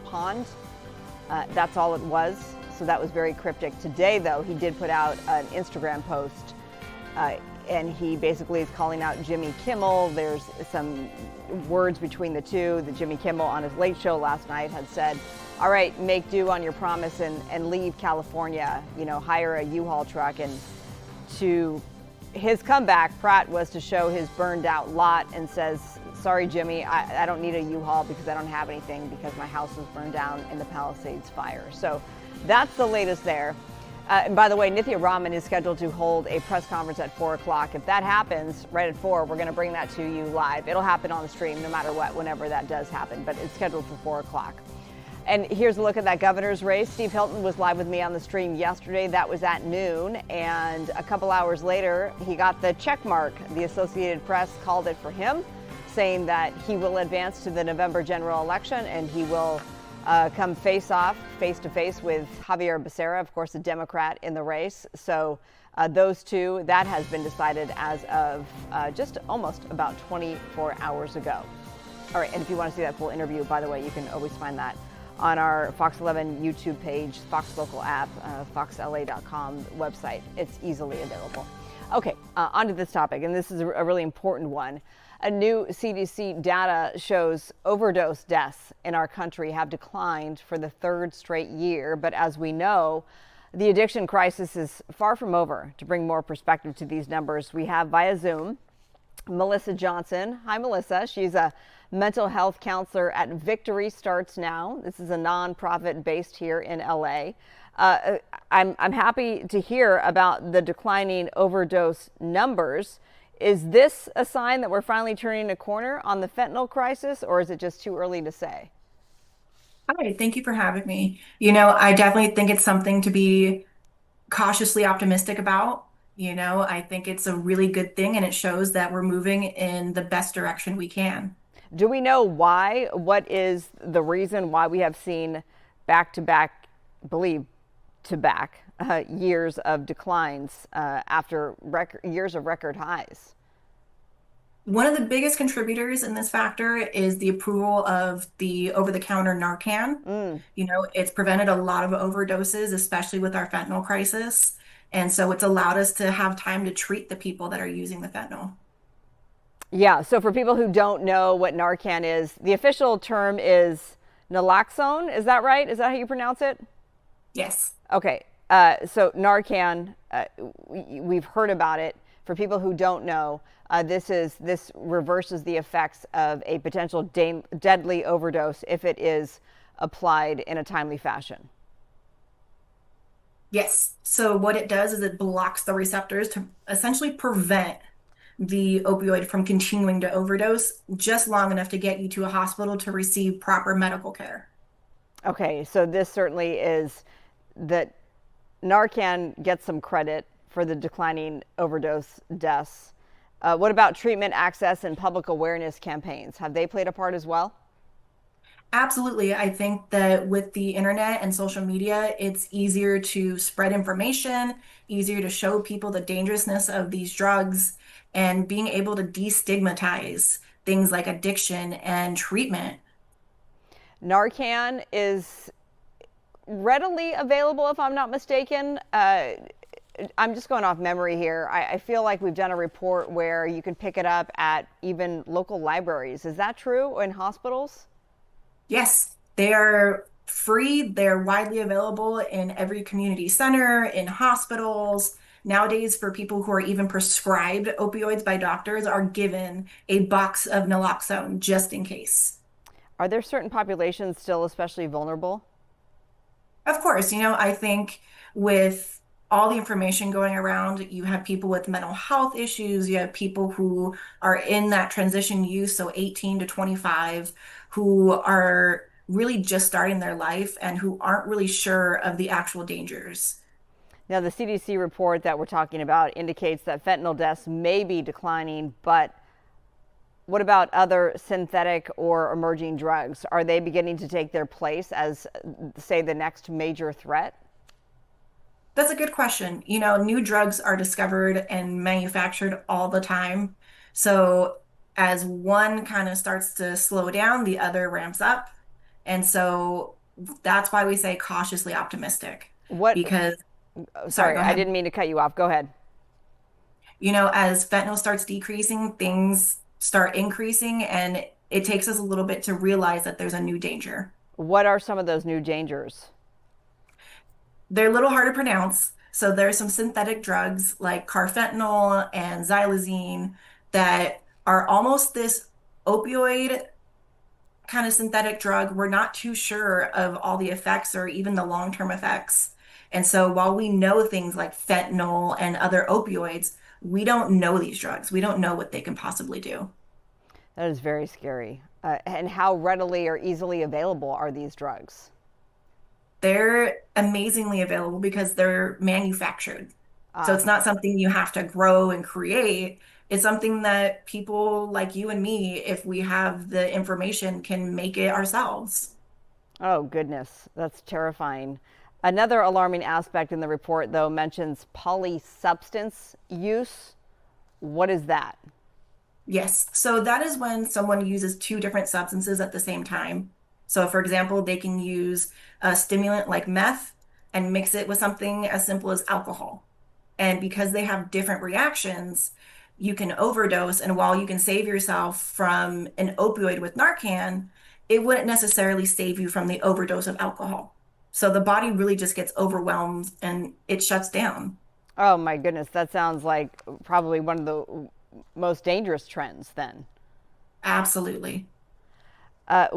pond. That's all it was. So that was very cryptic. Today, though, he did put out an Instagram post, and he basically is calling out Jimmy Kimmel. There's some words between the two. The Jimmy Kimmel on his Late Show last night had said, all right, make do on your promise and leave California, hire a U-Haul truck. And to his comeback, Pratt was to show his burned out lot and says, sorry, Jimmy, I don't need a U-Haul because I don't have anything because my house was burned down in the Palisades fire. So that's the latest there. And by the way, Nithya Raman is scheduled to hold a press conference at 4 o'clock. If that happens right at 4, we're going to bring that to you live. It'll happen on the stream no matter what, whenever that does happen, but it's scheduled for 4 o'clock. And here's a look at that governor's race. Steve Hilton was live with me on the stream yesterday. That was at noon. And a couple hours later, he got the check mark. The Associated Press called it for him, saying that he will advance to the November general election and he will come face to face with Javier Becerra, of course, a Democrat in the race. So those two, that has been decided as of just almost about 24 hours ago. All right, and if you want to see that full interview, by the way, you can always find that on our Fox 11 YouTube page, Fox Local app, foxla.com website. It's easily available. Okay, on to this topic, and this is a really important one. A new CDC data shows overdose deaths in our country have declined for the 3rd straight year. But as we know, the addiction crisis is far from over. To bring more perspective to these numbers, we have via Zoom Melissa Johnson. Hi, Melissa. She's a mental health counselor at Victory Starts Now. This is a nonprofit based here in LA. I'm happy to hear about the declining overdose numbers. Is this a sign that we're finally turning a corner on the fentanyl crisis, or is it just too early to say? Hi, thank you for having me. I definitely think it's something to be cautiously optimistic about. I think it's a really good thing, and it shows that we're moving in the best direction we can. Do we know why? What is the reason why we have seen back-to-back, years of declines after years of record highs? One of the biggest contributors in this factor is the approval of the over-the-counter Narcan. It's prevented a lot of overdoses, especially with our fentanyl crisis. And so it's allowed us to have time to treat the people that are using the fentanyl. Yeah, so for people who don't know what Narcan is, the official term is naloxone. Is that right? Is that how you pronounce it? Yes. Okay, so Narcan, we've heard about it. For people who don't know, This reverses the effects of a potential deadly overdose if it is applied in a timely fashion. Yes. So what it does is it blocks the receptors to essentially prevent the opioid from continuing to overdose just long enough to get you to a hospital to receive proper medical care. Okay, so this certainly is that Narcan gets some credit for the declining overdose deaths. What about treatment access and public awareness campaigns? Have they played a part as well? Absolutely. I think that with the internet and social media, it's easier to spread information, easier to show people the dangerousness of these drugs, and being able to destigmatize things like addiction and treatment. Narcan is readily available, if I'm not mistaken. I'm just going off memory here. I feel like we've done a report where you can pick it up at even local libraries. Is that true in hospitals? Yes, they are free. They're widely available in every community center, in hospitals. Nowadays, for people who are even prescribed opioids by doctors, are given a box of naloxone just in case. Are there certain populations still especially vulnerable? Of course, I think with all the information going around, you have people with mental health issues, you have people who are in that transition use, so 18 to 25, who are really just starting their life and who aren't really sure of the actual dangers. Now, the CDC report that we're talking about indicates that fentanyl deaths may be declining, but what about other synthetic or emerging drugs? Are they beginning to take their place as, say, the next major threat? That's a good question. New drugs are discovered and manufactured all the time. So as one kind of starts to slow down, the other ramps up. And so that's why we say cautiously optimistic. What? Because, sorry, Sorry, go I ahead. didn't mean to cut you off. Go ahead. As fentanyl starts decreasing, things start increasing, and it takes us a little bit to realize that there's a new danger. What are some of those new dangers? They're a little hard to pronounce. So there's some synthetic drugs like carfentanil and xylazine that are almost this opioid kind of synthetic drug. We're not too sure of all the effects or even the long-term effects. And so while we know things like fentanyl and other opioids, we don't know these drugs. We don't know what they can possibly do. That is very scary. And how readily or easily available are these drugs? They're amazingly available because they're manufactured. So Ah, it's not something you have to grow and create. It's something that people like you and me, if we have the information, can make it ourselves. oh, goodness. That's terrifying. Another alarming aspect in the report, though, mentions polysubstance use. What is that? Yes. So that is when someone uses two different substances at the same time. So, for example, they can use a stimulant like meth and mix it with something as simple as alcohol. And because they have different reactions, you can overdose. And while you can save yourself from an opioid with Narcan, it wouldn't necessarily save you from the overdose of alcohol. So the body really just gets overwhelmed and it shuts down. Oh, my goodness. That sounds like probably one of the most dangerous trends, then. Absolutely. Uh,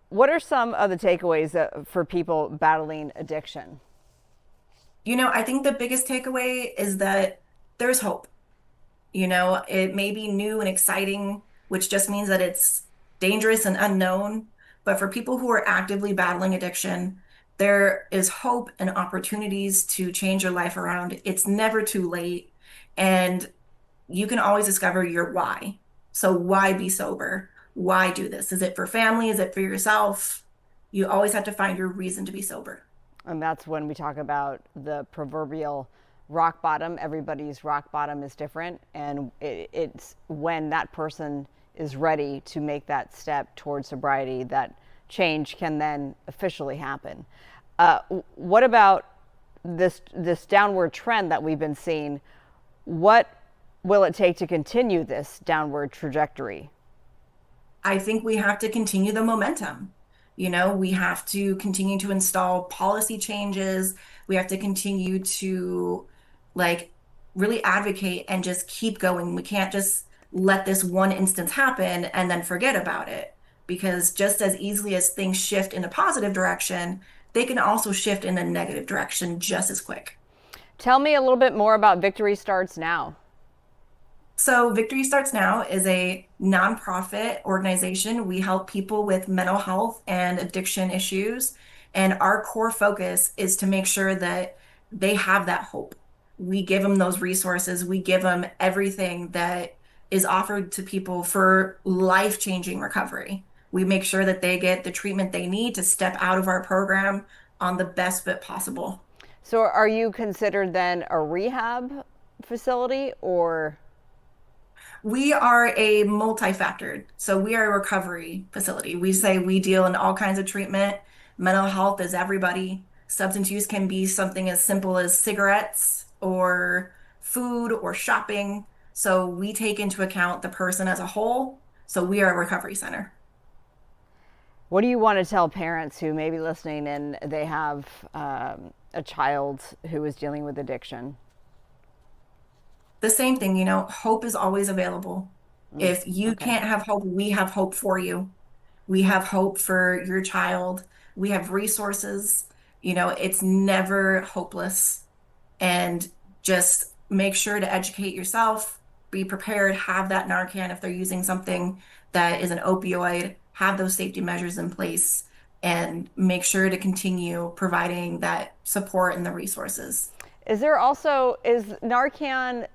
what are some of the takeaways for people battling addiction? I think the biggest takeaway is that there's hope. It may be new and exciting, which just means that it's dangerous and unknown. But for people who are actively battling addiction, there is hope and opportunities to change your life around. It's never too late. And you can always discover your why. So, why be sober? Why do this? Is it for family? Is it for yourself? You always have to find your reason to be sober. And that's when we talk about the proverbial rock bottom. Everybody's rock bottom is different. And it's when that person is ready to make that step towards sobriety that change can then officially happen. Uh, what about this downward trend that we've been seeing? What will it take to continue this downward trajectory? I think we have to continue the momentum. We have to continue to install policy changes. We have to continue to like really advocate and just keep going. We can't just let this one instance happen and then forget about it. Because just as easily as things shift in a positive direction, they can also shift in a negative direction just as quick. Tell me a little bit more about Victory Starts Now. So, Victory Starts Now is a nonprofit organization. We help people with mental health and addiction issues. And our core focus is to make sure that they have that hope. We give them those resources, we give them everything that is offered to people for life-changing recovery. We make sure that they get the treatment they need to step out of our program on the best foot possible. So, are you considered then a rehab facility or? We are a multi-factored. So we are a recovery facility. We say we deal in all kinds of treatment. Mental health is everybody. Substance use can be something as simple as cigarettes or food or shopping. So we take into account the person as a whole. So we are a recovery center. What do you want to tell parents who may be listening and they have a child who is dealing with addiction? The same thing, hope is always available. If you okay. can't have hope, we have hope for you. We have hope for your child. We have resources. It's never hopeless. And just make sure to educate yourself, be prepared, have that Narcan if they're using something that is an opioid, have those safety measures in place, and make sure to continue providing that support and the resources. Is Narcan,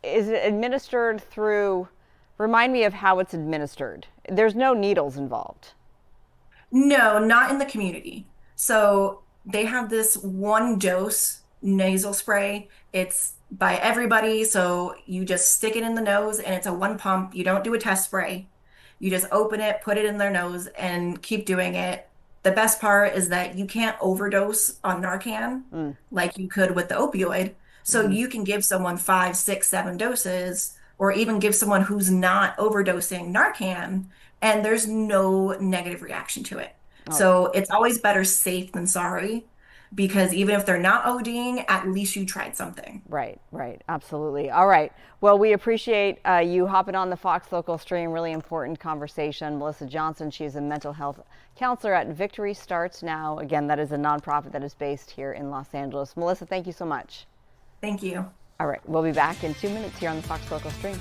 is it administered through, remind me of how it's administered. There's no needles involved. No, not in the community. So they have this one dose nasal spray. It's by everybody. So you just stick it in the nose and it's a one pump. You don't do a test spray. You just open it, put it in their nose, and keep doing it. The best part is that you can't overdose on Narcan like you could with the opioid. So you can give someone 5, 6, 7 doses, or even give someone who's not overdosing Narcan, and there's no negative reaction to it. So it's always better safe than sorry, because even if they're not ODing, at least you tried something. Right, absolutely. All right. Well, we appreciate you hopping on the Fox Local Stream. Really important conversation. Melissa Johnson, she's a mental health counselor at Victory Starts Now. Again, that is a nonprofit that is based here in Los Angeles. Melissa, thank you so much. Thank you. All right. We'll be back in 2 minutes here on the Fox Local Stream.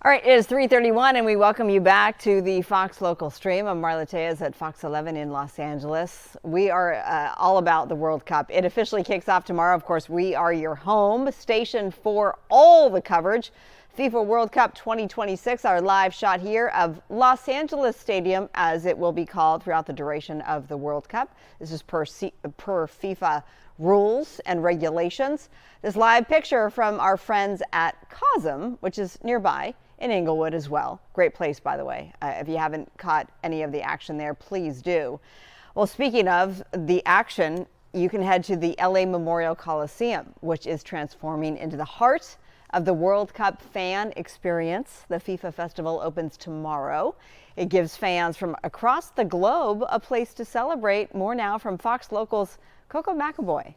All right, it is 3:31, and we welcome you back to the Fox Local Stream. I'm Marla Tejas at Fox 11 in Los Angeles. We are all about the World Cup. It officially kicks off tomorrow. Of course, we are your home station for all the coverage. FIFA World Cup 2026, our live shot here of Los Angeles Stadium, as it will be called throughout the duration of the World Cup. This is per FIFA rules and regulations. This live picture from our friends at Cosm, which is nearby in Inglewood as well. Great place, by the way. If you haven't caught any of the action there, please do. Well, speaking of the action, you can head to the LA Memorial Coliseum, which is transforming into the heart of the World Cup fan experience. The FIFA Festival opens tomorrow. It gives fans from across the globe a place to celebrate. More now from Fox Local's Coco McAvoy.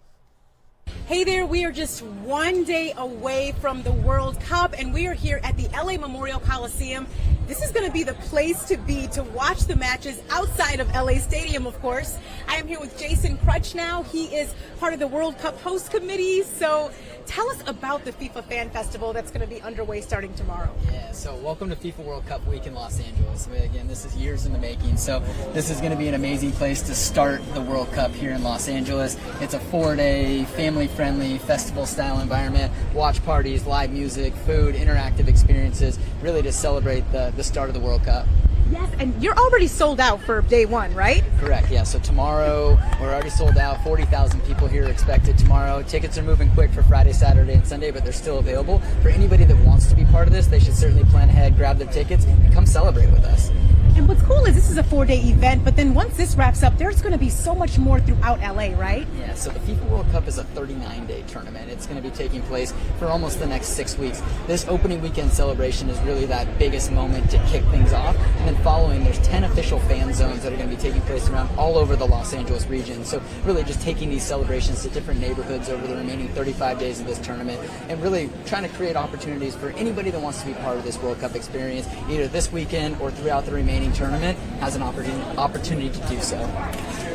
Hey there, we are just one day away from the World Cup, and we are here at the LA Memorial Coliseum. This is going to be the place to be to watch the matches outside of LA Stadium, of course. I am here with Jason Crutch now. He is part of the World Cup host committee. So tell us about the FIFA Fan Festival that's going to be underway starting tomorrow. Yeah, so welcome to FIFA World Cup week in Los Angeles. Again, this is years in the making, so this is going to be an amazing place to start the World Cup here in Los Angeles. It's a 4-day, family-friendly, festival-style environment, watch parties, live music, food, interactive experiences, really to celebrate the start of the World Cup. Yes, and you're already sold out for day one, right? Correct, yeah. So tomorrow, we're already sold out. 40,000 people here expected tomorrow. Tickets are moving quick for Friday, Saturday, and Sunday, but they're still available. For anybody that wants to be part of this, they should certainly plan ahead, grab their tickets, and come celebrate with us. And what's cool is this is a 4-day event, but then once this wraps up, there's going to be so much more throughout LA, right? Yeah, so the FIFA World Cup is a 39-day tournament. It's going to be taking place for almost the next 6 weeks. This opening weekend celebration is really that biggest moment to kick things off. And then following, there's 10 official fan zones that are going to be taking place around all over the Los Angeles region. So really just taking these celebrations to different neighborhoods over the remaining 35 days of this tournament, and really trying to create opportunities for anybody that wants to be part of this World Cup experience, either this weekend or throughout the remaining tournament, has an opportunity to do so.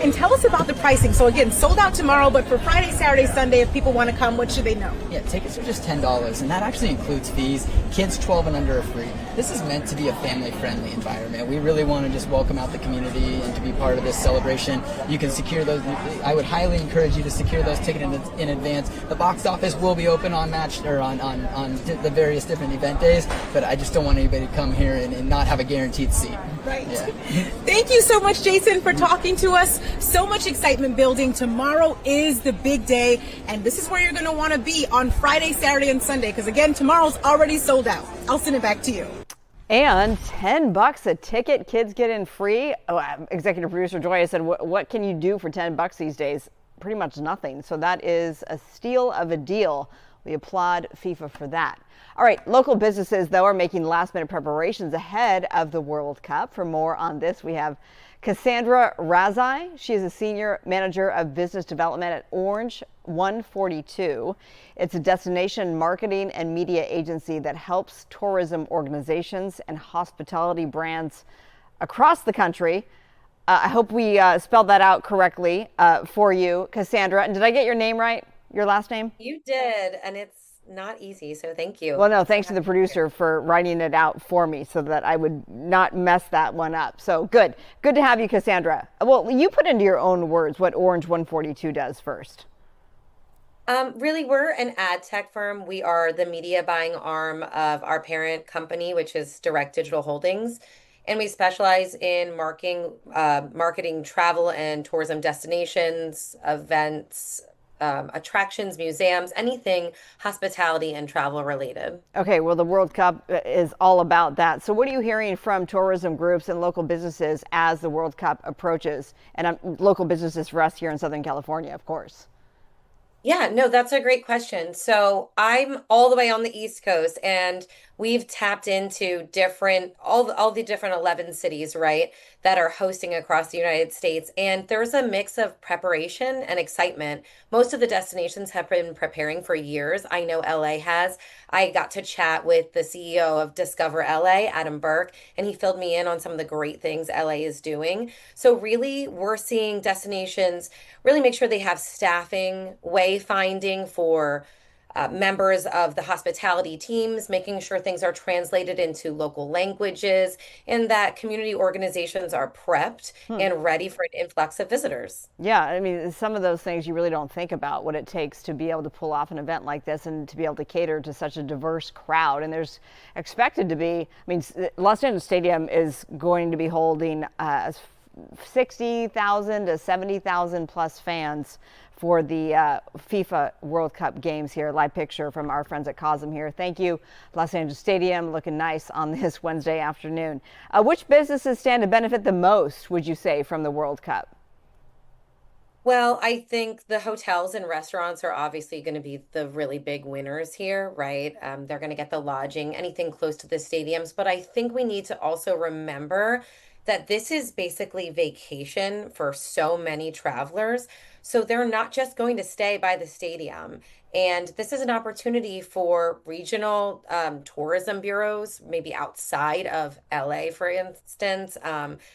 And tell us about the pricing. So again, sold out tomorrow, but for Friday, Saturday, Sunday, if people want to come, what should they know? Yeah, tickets are just $10, and that actually includes fees. Kids 12 and under are free. This is meant to be a family-friendly environment. We really want to just welcome out the community and to be part of this celebration. You can secure those. I would highly encourage you to secure those tickets in advance. The box office will be open on the various different event days, but I just don't want anybody to come here and not have a guaranteed seat. Right. Yeah. Thank you so much, Jason, for talking to us. So much excitement building. Tomorrow is the big day, and this is where you're going to want to be on Friday, Saturday, and Sunday, because again, tomorrow's already sold out. I'll send it back to you. And $10 a ticket, kids get in free. Executive producer Joya said, what can you do for $10 these days? Pretty much nothing. So that is a steal of a deal. We applaud FIFA for that. All right, local businesses, though, are making last-minute preparations ahead of the World Cup. For more on this, we have Cassandra Razai. She is a senior manager of business development at Orange 142. It's a destination marketing and media agency that helps tourism organizations and hospitality brands across the country. I hope we spelled that out correctly for you, Cassandra. And did I get your name right? Your last name? You did, and it's not easy, so thank you. Well, no, thanks to the producer for writing it out for me so that I would not mess that one up. So good to have you, Cassandra. Well, you put into your own words what Orange 142 does first. Really, we're an ad tech firm. We are the media buying arm of our parent company, which is Direct Digital Holdings. And we specialize in marketing travel and tourism destinations, events, attractions, museums, anything hospitality and travel related. Okay, well, the World Cup is all about that. So what are you hearing from tourism groups and local businesses as the World Cup approaches? And local businesses for us here in Southern California, of course. Yeah, no, that's a great question. So I'm all the way on the East Coast, and we've tapped into all the different 11 cities, right, that are hosting across the United States. And there's a mix of preparation and excitement. Most of the destinations have been preparing for years. I know LA has. I got to chat with the CEO of Discover LA, Adam Burke, and he filled me in on some of the great things LA is doing. So really, we're seeing destinations really make sure they have staffing, wayfinding for members of the hospitality teams, making sure things are translated into local languages, and that community organizations are prepped and ready for an influx of visitors. Yeah, I mean, some of those things you really don't think about what it takes to be able to pull off an event like this and to be able to cater to such a diverse crowd. And there's expected to be, I mean, Los Angeles Stadium is going to be holding 60,000 to 70,000 plus fans for the FIFA World Cup games here. Live picture from our friends at Cosm here. Thank you, Los Angeles Stadium, looking nice on this Wednesday afternoon. Which businesses stand to benefit the most, would you say, from the World Cup? Well, I think the hotels and restaurants are obviously going to be the really big winners here, right? They're going to get the lodging, anything close to the stadiums. But I think we need to also remember that this is basically vacation for so many travelers. So they're not just going to stay by the stadium. And this is an opportunity for regional tourism bureaus, maybe outside of LA, for instance,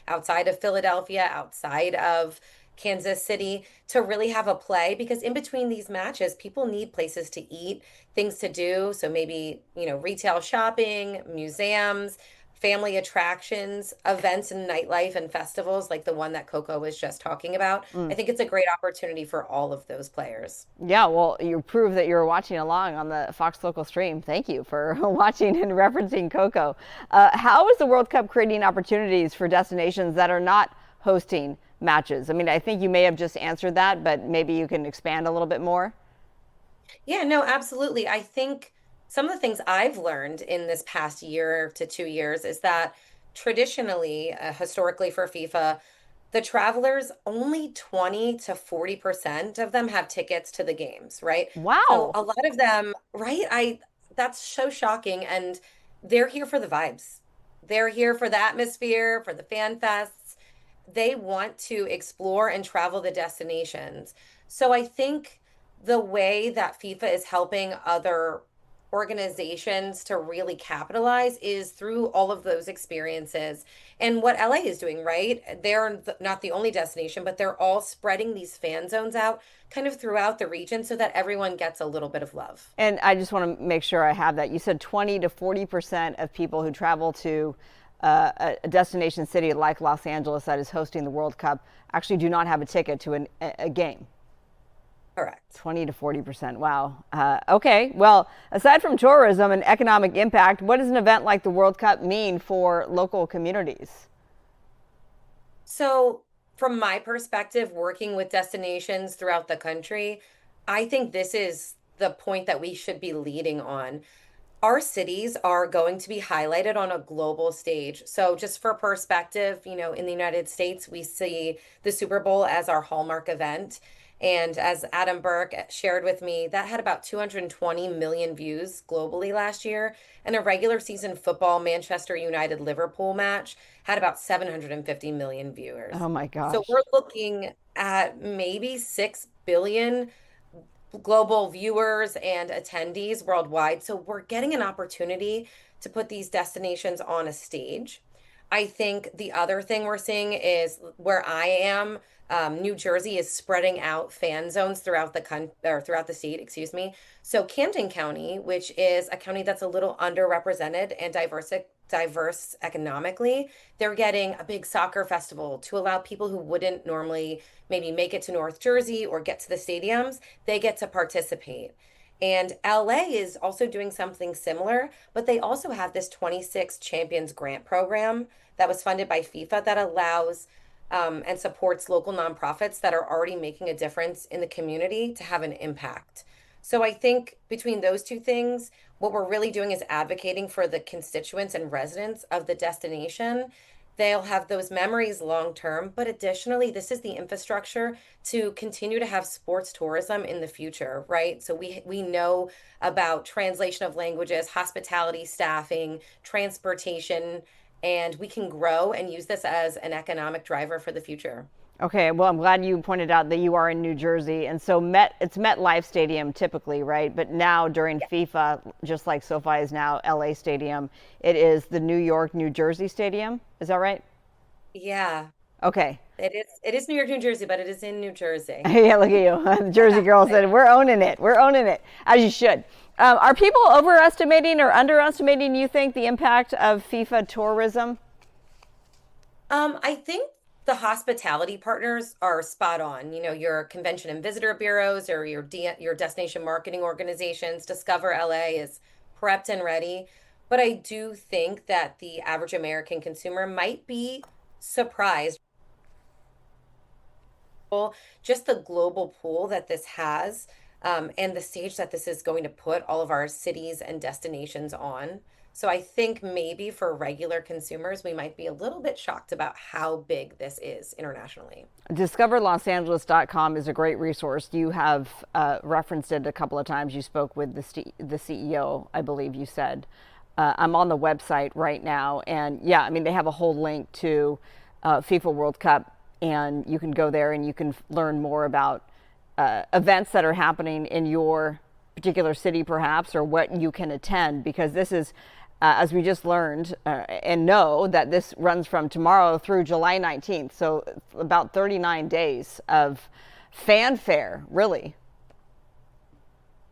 outside of Philadelphia, outside of Kansas City, to really have a play, because in between these matches, people need places to eat, things to do. So maybe, retail shopping, museums, family attractions, events and nightlife and festivals like the one that Coco was just talking about. I think it's a great opportunity for all of those players. Yeah, well, you prove that you're watching along on the Fox Local stream. Thank you for watching and referencing Coco. How is the World Cup creating opportunities for destinations that are not hosting matches? I mean, I think you may have just answered that, but maybe you can expand a little bit more. Yeah, no, absolutely. I think some of the things I've learned in this past year to 2 years is that traditionally, historically for FIFA, the travelers, only 20 to 40% of them have tickets to the games, right? Wow. So a lot of them, right? That's so shocking. And they're here for the vibes. They're here for the atmosphere, for the fan fests. They want to explore and travel the destinations. So I think the way that FIFA is helping other organizations to really capitalize is through all of those experiences. And what LA is doing, right? They're not the only destination, but they're all spreading these fan zones out kind of throughout the region so that everyone gets a little bit of love. And I just want to make sure I have that. You said 20 to 40% of people who travel to a destination city like Los Angeles that is hosting the World Cup actually do not have a ticket to a game. Correct. 20 to 40%. Wow. Okay. Well, aside from tourism and economic impact, what does an event like the World Cup mean for local communities? So, from my perspective, working with destinations throughout the country, I think this is the point that we should be leading on. Our cities are going to be highlighted on a global stage. So, just for perspective, in the United States, we see the Super Bowl as our hallmark event. And as Adam Burke shared with me, that had about 220 million views globally last year. And a regular season football Manchester United Liverpool match had about 750 million viewers. Oh my gosh. So we're looking at maybe 6 billion global viewers and attendees worldwide. So we're getting an opportunity to put these destinations on a stage. I think the other thing we're seeing is where I am, New Jersey is spreading out fan zones throughout the state, excuse me. So Camden County, which is a county that's a little underrepresented and diverse economically, they're getting a big soccer festival to allow people who wouldn't normally maybe make it to North Jersey or get to the stadiums, they get to participate. And LA is also doing something similar, but they also have this 26 Champions Grant program that was funded by FIFA that allows and supports local nonprofits that are already making a difference in the community to have an impact. So I think between those two things, what we're really doing is advocating for the constituents and residents of the destination. They'll have those memories long term, but additionally, this is the infrastructure to continue to have sports tourism in the future, right? So we know about translation of languages, hospitality, staffing, transportation, and we can grow and use this as an economic driver for the future. Okay, well, I'm glad you pointed out that you are in New Jersey. And so it's MetLife Stadium typically, right? But now during FIFA, just like SoFi is now LA Stadium, it is the New York, New Jersey Stadium. Is that right? Yeah. Okay. It is New York, New Jersey, but it is in New Jersey. Yeah, look at you. The Jersey girl said, we're owning it. We're owning it, as you should. Are people overestimating or underestimating, you think, the impact of FIFA tourism? I think the hospitality partners are spot on. You know, your convention and visitor bureaus or your destination marketing organizations. Discover LA is prepped and ready. But I do think that the average American consumer might be surprised. Just the global pool that this has, and the stage that this is going to put all of our cities and destinations on. So I think maybe for regular consumers, we might be a little bit shocked about how big this is internationally. DiscoverLosAngeles.com is a great resource. You have referenced it a couple of times. You spoke with the CEO, I believe you said. I'm on the website right now, and yeah, I mean, they have a whole link to FIFA World Cup, and you can go there and you can learn more about events that are happening in your particular city, perhaps, or what you can attend, because this is, as we just learned and know, that this runs from tomorrow through July 19th. So about 39 days of fanfare, really.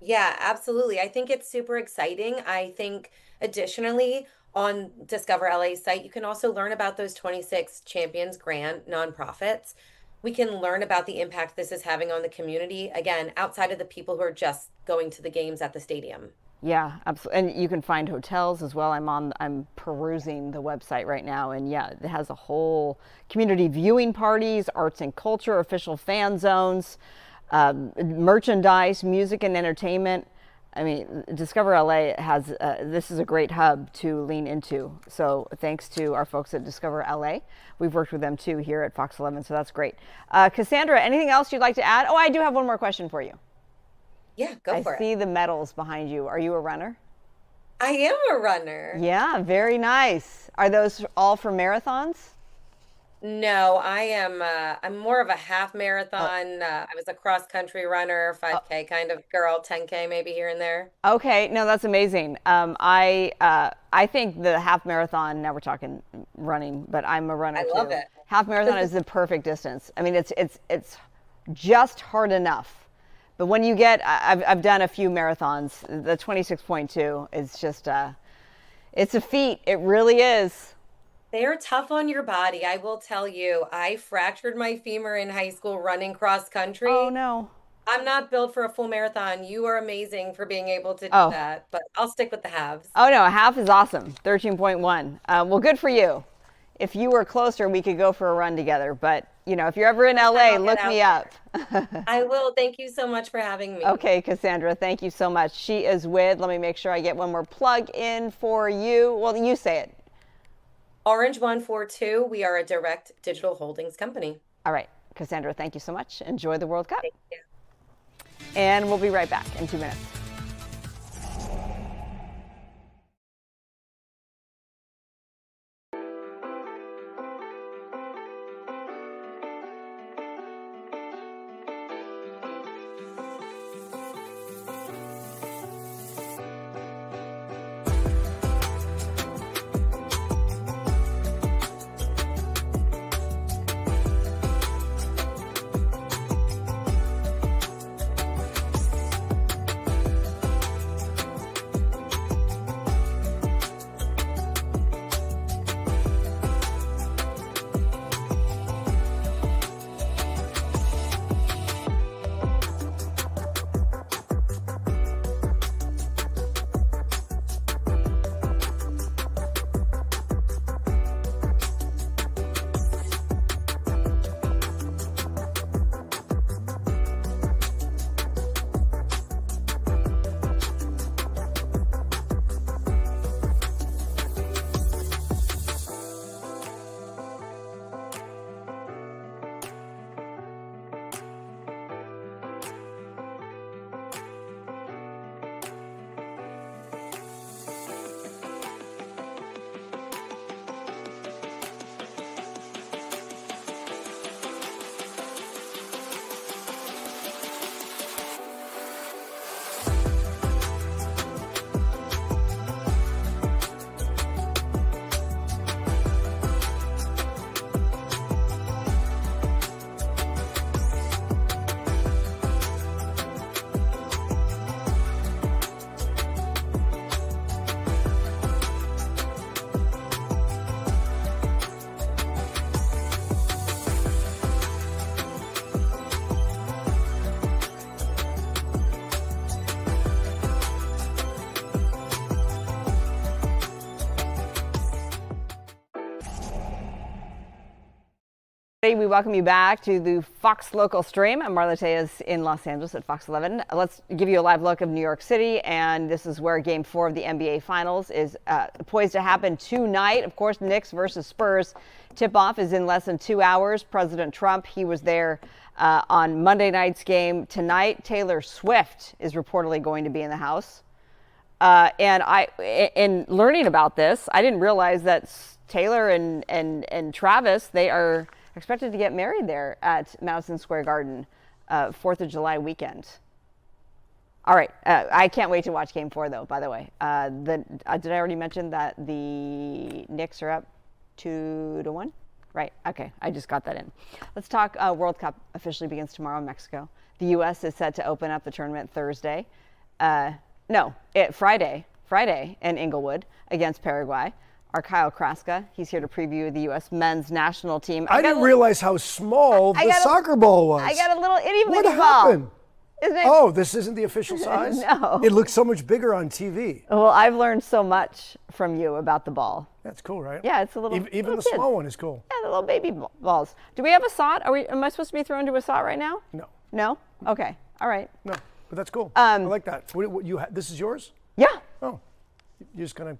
Yeah, absolutely. I think it's super exciting. I think additionally, on Discover LA's site, you can also learn about those 26 Champions Grant nonprofits. We can learn about the impact this is having on the community, again, outside of the people who are just going to the games at the stadium. Yeah, absolutely. And you can find hotels as well. I'm perusing the website right now, and yeah, it has a whole community viewing parties, arts and culture, official fan zones, merchandise, music and entertainment. I mean, Discover LA has, this is a great hub to lean into. So thanks to our folks at Discover LA. We've worked with them too here at Fox 11, so that's great. Cassandra, anything else you'd like to add? Oh, I do have one more question for you. Yeah, go for it. I see the medals behind you. Are you a runner? I am a runner. Yeah, very nice. Are those all for marathons? No, I'm more of a half marathon. I was a cross country runner, 5K kind of girl, 10K maybe here and there. Okay, no, that's amazing. I think the half marathon, now we're talking running, but I'm a runner too. I love it. Half marathon is the perfect distance. I mean, it's just hard enough. But when you get, I've done a few marathons. The 26.2 is just, it's a feat. It really is. They're tough on your body. I will tell you, I fractured my femur in high school running cross country. Oh, no. I'm not built for a full marathon. You are amazing for being able to do that, but I'll stick with the halves. Oh, no, half is awesome. 13.1. Well, good for you. If you were closer, we could go for a run together. But, you know, if you're ever in LA, look me up. I will. Thank you so much for having me. Okay, Cassandra, thank you so much. She is with, let me make sure I get one more plug in for you. Well, you say it. Orange 142. We are a direct digital holdings company. All right, Cassandra, thank you so much. Enjoy the World Cup. Thank you. And we'll be right back in 2 minutes. We welcome you back to the Fox Local Stream. I'm Marla Tejas in Los Angeles at Fox 11. Let's give you a live look of New York City, and this is where Game 4 of the NBA Finals is poised to happen tonight. Of course, Knicks versus Spurs. Tip-off is in less than 2 hours. President Trump, he was there on Monday night's game. Tonight, Taylor Swift is reportedly going to be in the house. And in learning about this, I didn't realize that Taylor and Travis, they are expected to get married there at Madison Square Garden, 4th of July weekend. All right. I can't wait to watch Game 4, though, by the way. Did I already mention that the Knicks are up 2-1? Right. Okay. I just got that in. Let's talk World Cup officially begins tomorrow in Mexico. The U.S. is set to open up the tournament Thursday. Friday in Inglewood against Paraguay. Our Kyle Kraska, he's here to preview the U.S. men's national team. I didn't realize how small the soccer ball was. I got a little itty bitty ball. What happened? Isn't it? Oh, this isn't the official size? No. It looks so much bigger on TV. Well, I've learned so much from you about the ball. That's cool, right? Yeah, it's a little. Even little the kid. small one is cool. Yeah, the little baby balls. Do we have a SOT? Am I supposed to be thrown to a SOT right now? No. No? Okay. All right. No, but that's cool. I like that. This is yours? Yeah. Oh, you're just gonna.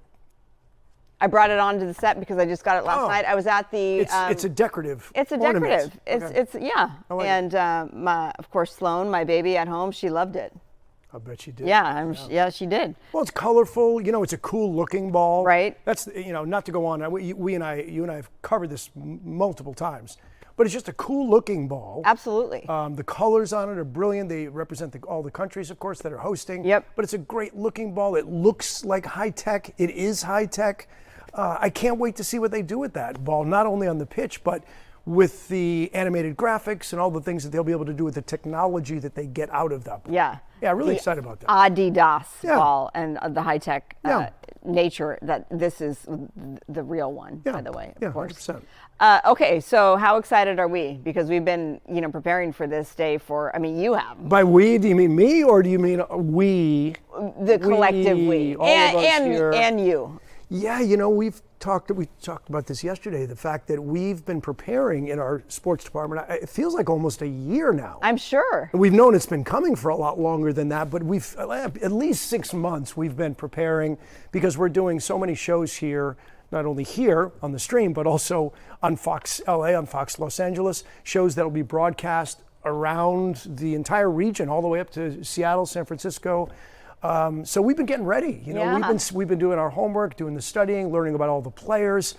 I brought it onto the set because I just got it last night. I was at the. It's a decorative. It's a ornament. decorative. Okay. It's yeah. Like and of course Sloan, my baby at home, she loved it. I bet she did. Yeah, she did. Well, it's colorful. It's a cool looking ball. Right. That's not to go on. You and I have covered this multiple times, but it's just a cool looking ball. Absolutely. The colors on it are brilliant. They represent all the countries, of course, that are hosting. Yep. But it's a great looking ball. It looks like high tech. It is high tech. I can't wait to see what they do with that ball, not only on the pitch, but with the animated graphics and all the things that they'll be able to do with the technology that they get out of that ball. Yeah. Yeah, really excited about that. Adidas Yeah. ball and the high tech Yeah. nature that this is the real one, by the way, of course. 100%. Okay, so how excited are we? Because we've been, preparing for this day you have. By we, do you mean me or do you mean we? The collective we. All of us here. And you. Yeah, we talked about this yesterday, the fact that we've been preparing in our sports department. It feels like almost a year now. I'm sure. And we've known it's been coming for a lot longer than that, but we've at least 6 months we've been preparing because we're doing so many shows here, not only here on the stream, but also on Fox LA, on Fox Los Angeles, shows that will be broadcast around the entire region, all the way up to Seattle, San Francisco. So we've been getting ready. We've been doing our homework, doing the studying, learning about all the players,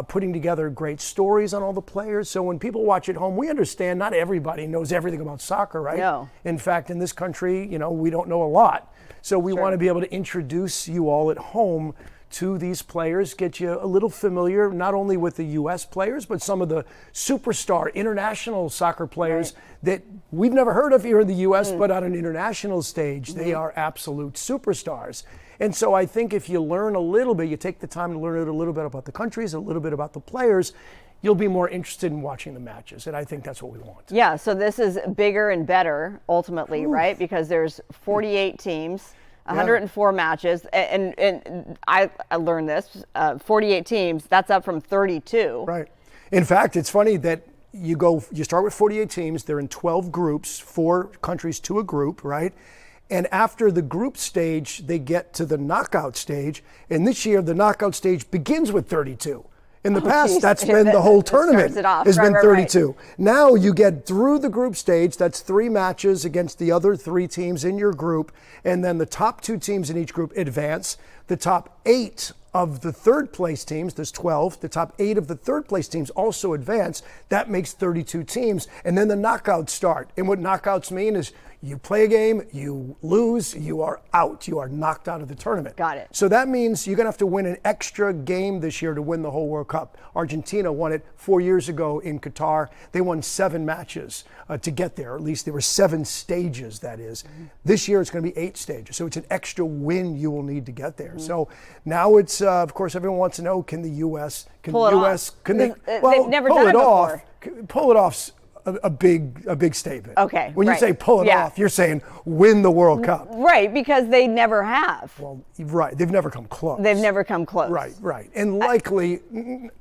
putting together great stories on all the players. So when people watch at home, we understand not everybody knows everything about soccer, right? No. In fact, in this country, we don't know a lot. So we want to be able to introduce you all at home to these players, get you a little familiar, not only with the U.S. players, but some of the superstar international soccer players that we've never heard of here in the U.S., but on an international stage, they are absolute superstars. And so I think if you learn a little bit, you take the time to learn a little bit about the countries, a little bit about the players, you'll be more interested in watching the matches. And I think that's what we want. Yeah, so this is bigger and better ultimately, right? Because there's 48 teams. 104 matches, and I learned this, 48 teams, that's up from 32. Right. In fact, it's funny that you start with 48 teams, they're in 12 groups, 4 countries to a group, right? And after the group stage, they get to the knockout stage, and this year the knockout stage begins with 32. In the past, that's been the whole tournament, has been 32. Now you get through the group stage, that's 3 matches against the other 3 teams in your group, and then the top 2 teams in each group advance. The top 8 of the third place teams, there's 12, the top 8 of the third place teams also advance. That makes 32 teams, and then the knockouts start. And what knockouts mean is you play a game, you lose, you are out. You are knocked out of the tournament. Got it. So that means you're going to have to win an extra game this year to win the whole World Cup. Argentina won it 4 years ago in Qatar. They won 7 matches to get there. At least there were 7 stages, that is. This year it's going to be 8 stages. So it's an extra win you will need to get there. So now it's, of course, everyone wants to know, can the U.S. Pull it off. Can they They've never pull done it it off? Pull it off a big statement. Okay, When you right. say pull it Yeah. off, you're saying win the World Cup. Right, because they never have. Well, right. They've never come close. They've never come close. Right. And likely,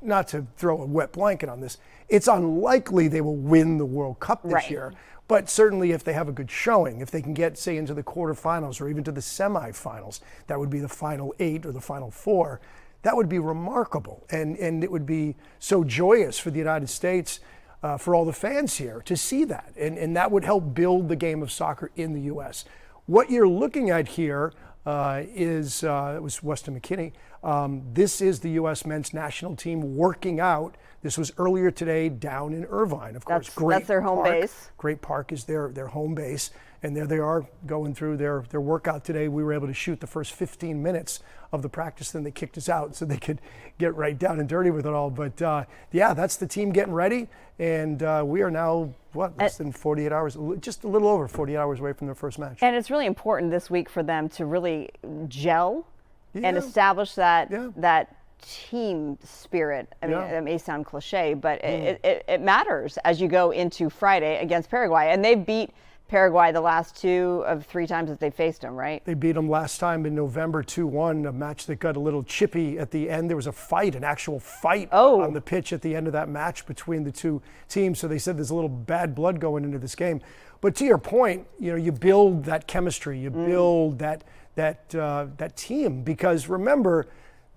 not to throw a wet blanket on this, it's unlikely they will win the World Cup this Right. year. But certainly if they have a good showing, if they can get, say, into the quarterfinals or even to the semifinals, that would be the final 8 or the final 4, that would be remarkable. And it would be so joyous for the United States, for all the fans here to see that. And that would help build the game of soccer in the U.S. What you're looking at here is, it was Weston McKinney, this is the U.S. men's national team working out. This was earlier today down in Irvine, of course. That's their home base. Great Park is their home base. And there they are going through their workout today. We were able to shoot the first 15 minutes of the practice, then they kicked us out so they could get right down and dirty with it all. But yeah, that's the team getting ready. And we are now, less than 48 hours, just a little over 48 hours away from their first match. And it's really important this week for them to really gel and establish that team spirit. I mean, it may sound cliche, but it matters as you go into Friday against Paraguay. And they beat Paraguay the last 2 of 3 times that they faced them, right? They beat them last time in November 2-1, a match that got a little chippy at the end. There was a fight, an actual fight on the pitch at the end of that match between the two teams. So they said there's a little bad blood going into this game. But to your point, you build that chemistry, you build that team, because remember,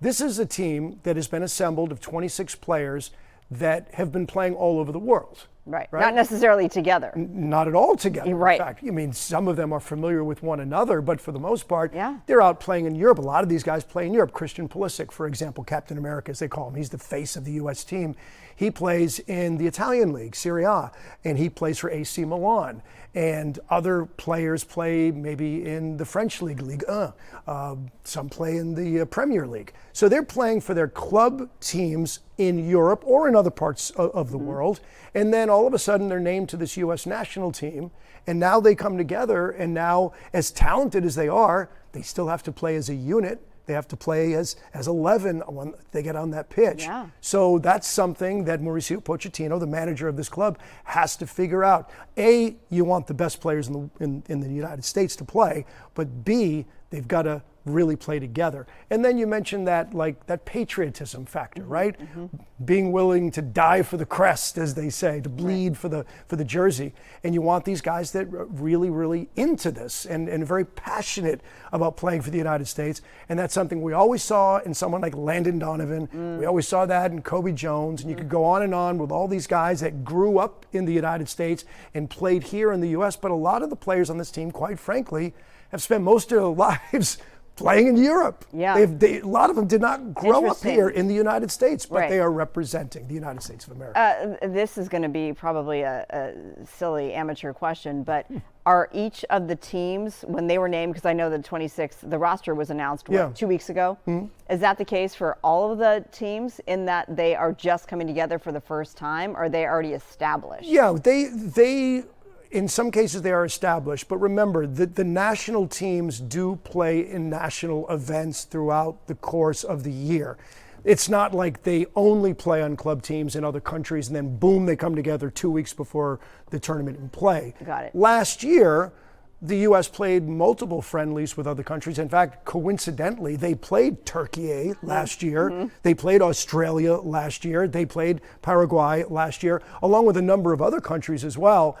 this is a team that has been assembled of 26 players that have been playing all over the world. Right. Not necessarily together. Not at all together. Right. In fact, I mean, some of them are familiar with one another, but for the most part, they're out playing in Europe. A lot of these guys play in Europe. Christian Pulisic, for example, Captain America, as they call him, he's the face of the U.S. team. He plays in the Italian league, Serie A, and he plays for AC Milan. And other players play maybe in the French league, Ligue 1. Some play in the Premier League. So they're playing for their club teams in Europe or in other parts of the world. And then all of a sudden they're named to this U.S. national team. And now they come together, and now, as talented as they are, they still have to play as a unit. They have to play as 11 when they get on that pitch. Yeah. So that's something that Mauricio Pochettino, the manager of this club, has to figure out. A, you want the best players in the United States to play, but B, they've got to really play together. And then you mentioned that patriotism factor, right? Being willing to die for the crest, as they say, to bleed for the jersey. And you want these guys that are really, really into this and very passionate about playing for the United States. And that's something we always saw in someone like Landon Donovan. We always saw that in Kobe Jones. And you could go on with all these guys that grew up in the United States and played here in the U.S. But a lot of the players on this team, quite frankly, have spent most of their lives playing in Europe. Yeah. A lot of them did not grow up here in the United States, but they are representing the United States of America. This is going to be probably a silly amateur question, but are each of the teams, when they were named, because I know the 26th, the roster was announced 2 weeks ago. Is that the case for all of the teams, in that they are just coming together for the first time, or are they already established? Yeah, they in some cases they are established, but remember that the national teams do play in national events throughout the course of the year. It's not like they only play on club teams in other countries and then boom, they come together 2 weeks before the tournament and play. Got it. Last year, the U.S. played multiple friendlies with other countries. In fact, coincidentally, they played Turkey last year. They played Australia last year. They played Paraguay last year, along with a number of other countries as well.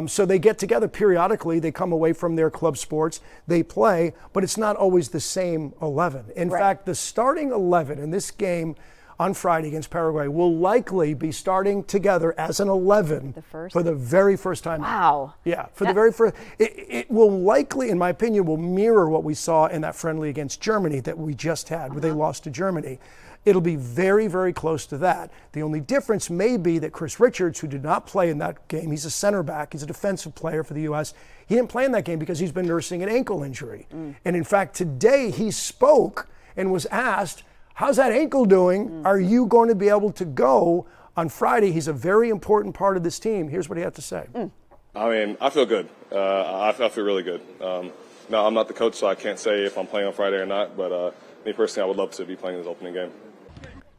So they get together periodically. They come away from their club sports. They play, but it's not always the same 11. In fact, the starting 11 in this game on Friday against Paraguay will likely be starting together as an 11 for the very first time. Wow. Yeah, for the very first. It will likely, in my opinion, will mirror what we saw in that friendly against Germany that we just had, where they lost to Germany. It'll be very, very close to that. The only difference may be that Chris Richards, who did not play in that game, he's a center back, he's a defensive player for the U.S., he didn't play in that game because he's been nursing an ankle injury. And in fact, today he spoke and was asked, how's that ankle doing? Are you going to be able to go on Friday? He's a very important part of this team. Here's what he had to say. I mean, I feel good. I feel really good. No, I'm not the coach, so I can't say if I'm playing on Friday or not. But me personally, I would love to be playing this opening game.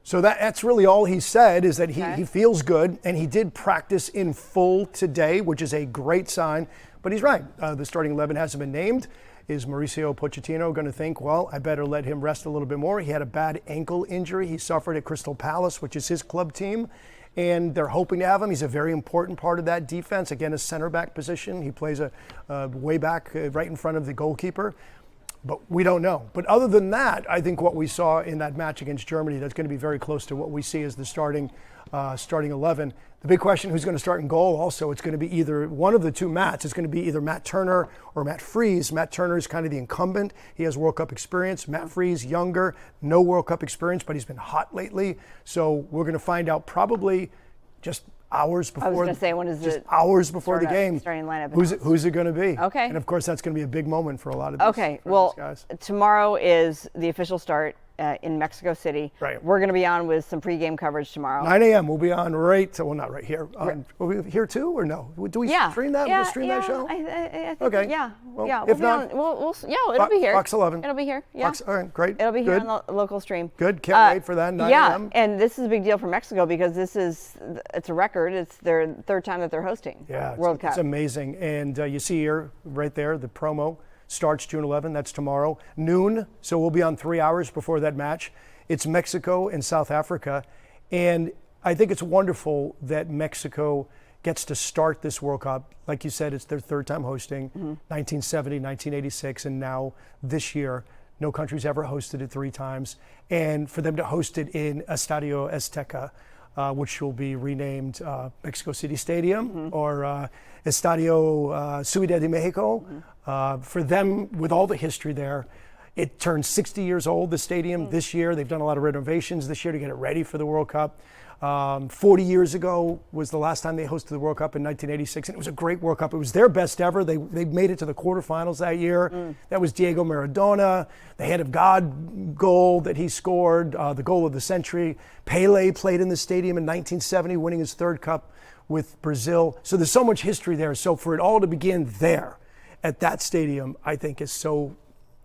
So that's really all he said, is that he feels good, and he did practice in full today, which is a great sign. But he's right. The starting 11 hasn't been named. Is Mauricio Pochettino going to think, well, I better let him rest a little bit more? He had a bad ankle injury he suffered at Crystal Palace, which is his club team, and they're hoping to have him. He's a very important part of that defense. Again, a center back position. He plays a way back right in front of the goalkeeper. But we don't know. But other than that, I think what we saw in that match against Germany, that's going to be very close to what we see as the starting 11. The big question, who's going to start in goal also, it's going to be either one of the two Matts. It's going to be either Matt Turner or Matt Freese. Matt Turner is kind of the incumbent. He has World Cup experience. Matt Freese, younger, no World Cup experience, but he's been hot lately. So we're going to find out probably just hours before. I was going to say, when is just it? hours before the game. Starting lineup. Who's it going to be? Okay. And of course, that's going to be a big moment for a lot of these, Okay. for Well, these guys. tomorrow is the official start in Mexico City. Right. We're going to be on with some pregame coverage tomorrow. 9 a.m. We'll be on well, not right here. Will we be here too, or no? Do we stream that? Yeah, We'll stream that show? I think, Okay. Yeah. Well, yeah. if we'll not, be on, it'll be here. Fox 11. It'll be here. Yeah. All right, great. It'll be here Good. on the local stream. Good. Can't wait for that. 9 yeah, a.m. and this is a big deal for Mexico because it's a record. It's their third time that they're hosting World Cup. It's amazing. And you see here, right there, the promo starts June 11. That's tomorrow, noon. So we'll be on 3 hours before that match. It's Mexico and South Africa. And I think it's wonderful that Mexico gets to start this World Cup. Like you said, it's their third time hosting, 1970, 1986, and now this year. No country's ever hosted it 3 times. And for them to host it in Estadio Azteca, which will be renamed Mexico City Stadium or Estadio Ciudad de Mexico. For them, with all the history there, it turned 60 years old, the stadium, this year. They've done a lot of renovations this year to get it ready for the World Cup. 40 years ago was the last time they hosted the World Cup in 1986, and it was a great World Cup. It was their best ever. They made it to the quarterfinals that year. That was Diego Maradona, the Hand of God goal that he scored, the goal of the century. Pele played in the stadium in 1970, winning his third cup with Brazil. So there's so much history there. So for it all to begin there at that stadium, I think is so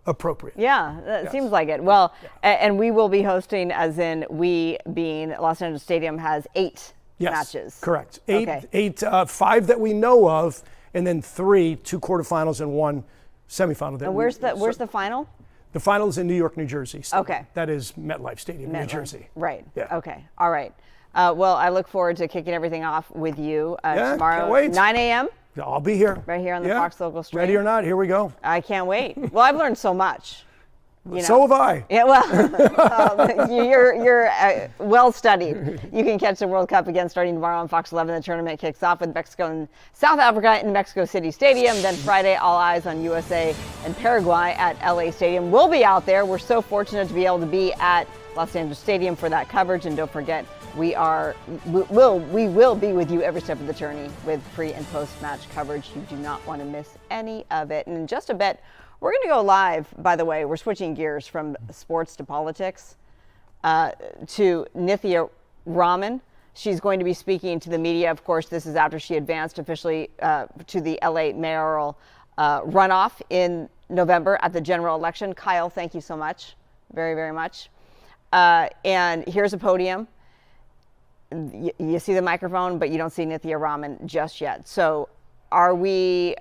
appropriate. Yeah, that seems like it. Well, and we will be hosting, as in we being Los Angeles Stadium has 8 matches. Correct. Okay. 5 that we know of, and then 2 quarterfinals and 1 semifinal. And where's the final? The final is in New York, New Jersey. So okay. That is MetLife Stadium, New Jersey. Right. Yeah. Okay. All right. Well, I look forward to kicking everything off with you tomorrow, can't wait. 9 a.m. I'll be here. Right here on the Fox Local Stream. Ready or not, here we go. I can't wait. Well, I've learned so much. So have I. Yeah, well, you're well studied. You can catch the World Cup again starting tomorrow on Fox 11. The tournament kicks off with Mexico and South Africa in Mexico City Stadium. Then Friday, all eyes on USA and Paraguay at LA Stadium. We'll be out there. We're so fortunate to be able to be at Los Angeles Stadium for that coverage. And don't forget, we will be with you every step of the journey with pre and post match coverage. You do not want to miss any of it. And in just a bit, we're going to go live. By the way, we're switching gears from sports to politics to Nithya Raman. She's going to be speaking to the media. Of course, this is after she advanced officially to the LA mayoral runoff in November at the general election. Kyle, thank you so much. Very, very much. And here's a podium. You see the microphone, but you don't see Nithya Raman just yet. So are we...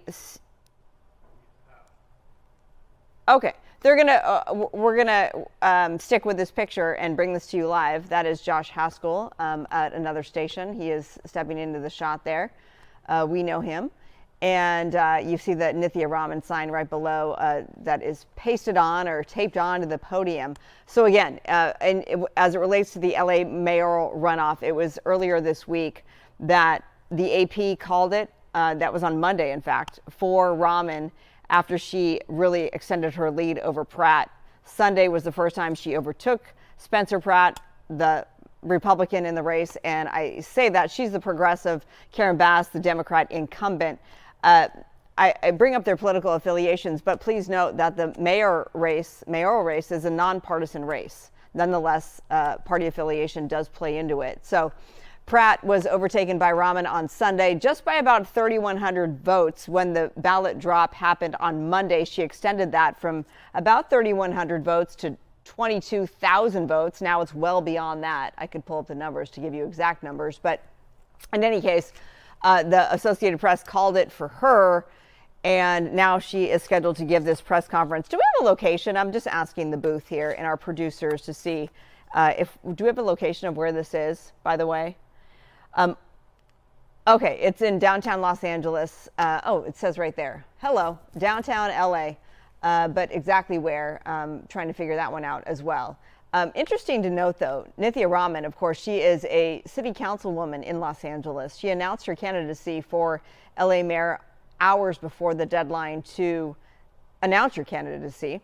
Okay, we're gonna stick with this picture and bring this to you live. That is Josh Haskell at another station. He is stepping into the shot there. We know him. And you see the Nithya Raman sign right below that is pasted on or taped on to the podium. So again, as it relates to the LA mayoral runoff, it was earlier this week that the AP called it, that was on Monday, in fact, for Raman after she really extended her lead over Pratt. Sunday was the first time she overtook Spencer Pratt, the Republican in the race. And I say that she's the progressive, Karen Bass, the Democrat incumbent. I bring up their political affiliations, but please note that the mayoral race is a nonpartisan race. Nonetheless, party affiliation does play into it. So Pratt was overtaken by Raman on Sunday just by about 3,100 votes. When the ballot drop happened on Monday, she extended that from about 3,100 votes to 22,000 votes. Now it's well beyond that. I could pull up the numbers to give you exact numbers, but in any case, the Associated Press called it for her, and now she is scheduled to give this press conference. Do we have a location? I'm just asking the booth here and our producers to see do we have a location of where this is, by the way? Okay, it's in downtown Los Angeles. Oh, it says right there. Hello, downtown LA, but exactly where, trying to figure that one out as well. Interesting to note, though, Nithya Raman, of course, she is a city councilwoman in Los Angeles. She announced her candidacy for LA mayor hours before the deadline to announce your candidacy.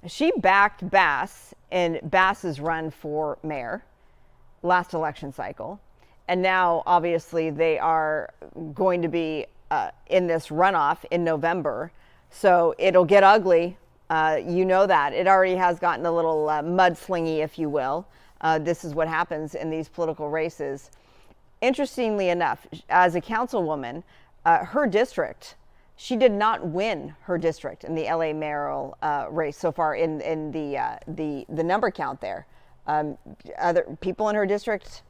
She backed Bass in Bass's run for mayor last election cycle. And now, obviously, they are going to be in this runoff in November. So it'll get ugly. You know that. It already has gotten a little mudslingy, if you will. This is what happens in these political races. Interestingly enough, as a councilwoman, her district, she did not win her district in the LA mayoral race so far in the number count there. Other people in her district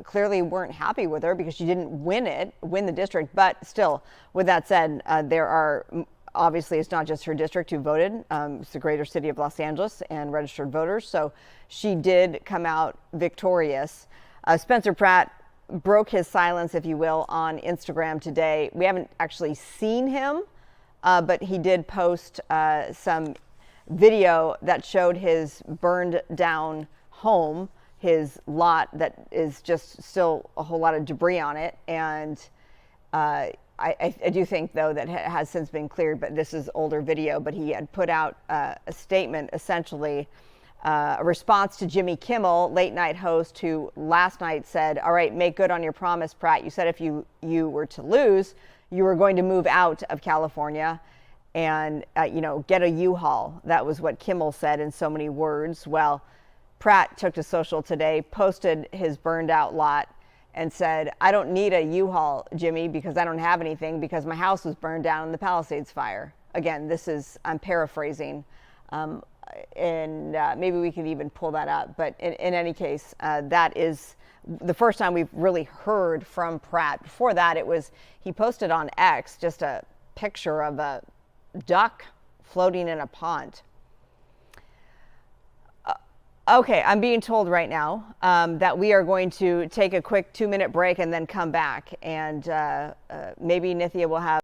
clearly weren't happy with her because she didn't win the district. But still, with that said, there are obviously it's not just her district who voted. It's the greater city of Los Angeles and registered voters. So she did come out victorious. Spencer Pratt broke his silence, if you will, on Instagram today. We haven't actually seen him, but he did post some video that showed his burned down home, his lot that is just still a whole lot of debris on it. And I do think, though, that has since been cleared, but this is older video. But he had put out a statement, essentially a response to Jimmy Kimmel, late night host, who last night said, all right, make good on your promise, Pratt. You said if you were to lose, you were going to move out of California and, get a U-Haul. That was what Kimmel said in so many words. Well, Pratt took to social today, posted his burned out lot, and said, I don't need a U-Haul, Jimmy, because I don't have anything because my house was burned down in the Palisades fire. Again, I'm paraphrasing, and maybe we could even pull that up. But in any case, that is the first time we've really heard from Pratt. Before that, he posted on X just a picture of a duck floating in a pond. Okay, I'm being told right now that we are going to take a quick 2-minute break and then come back. And maybe Nithya will have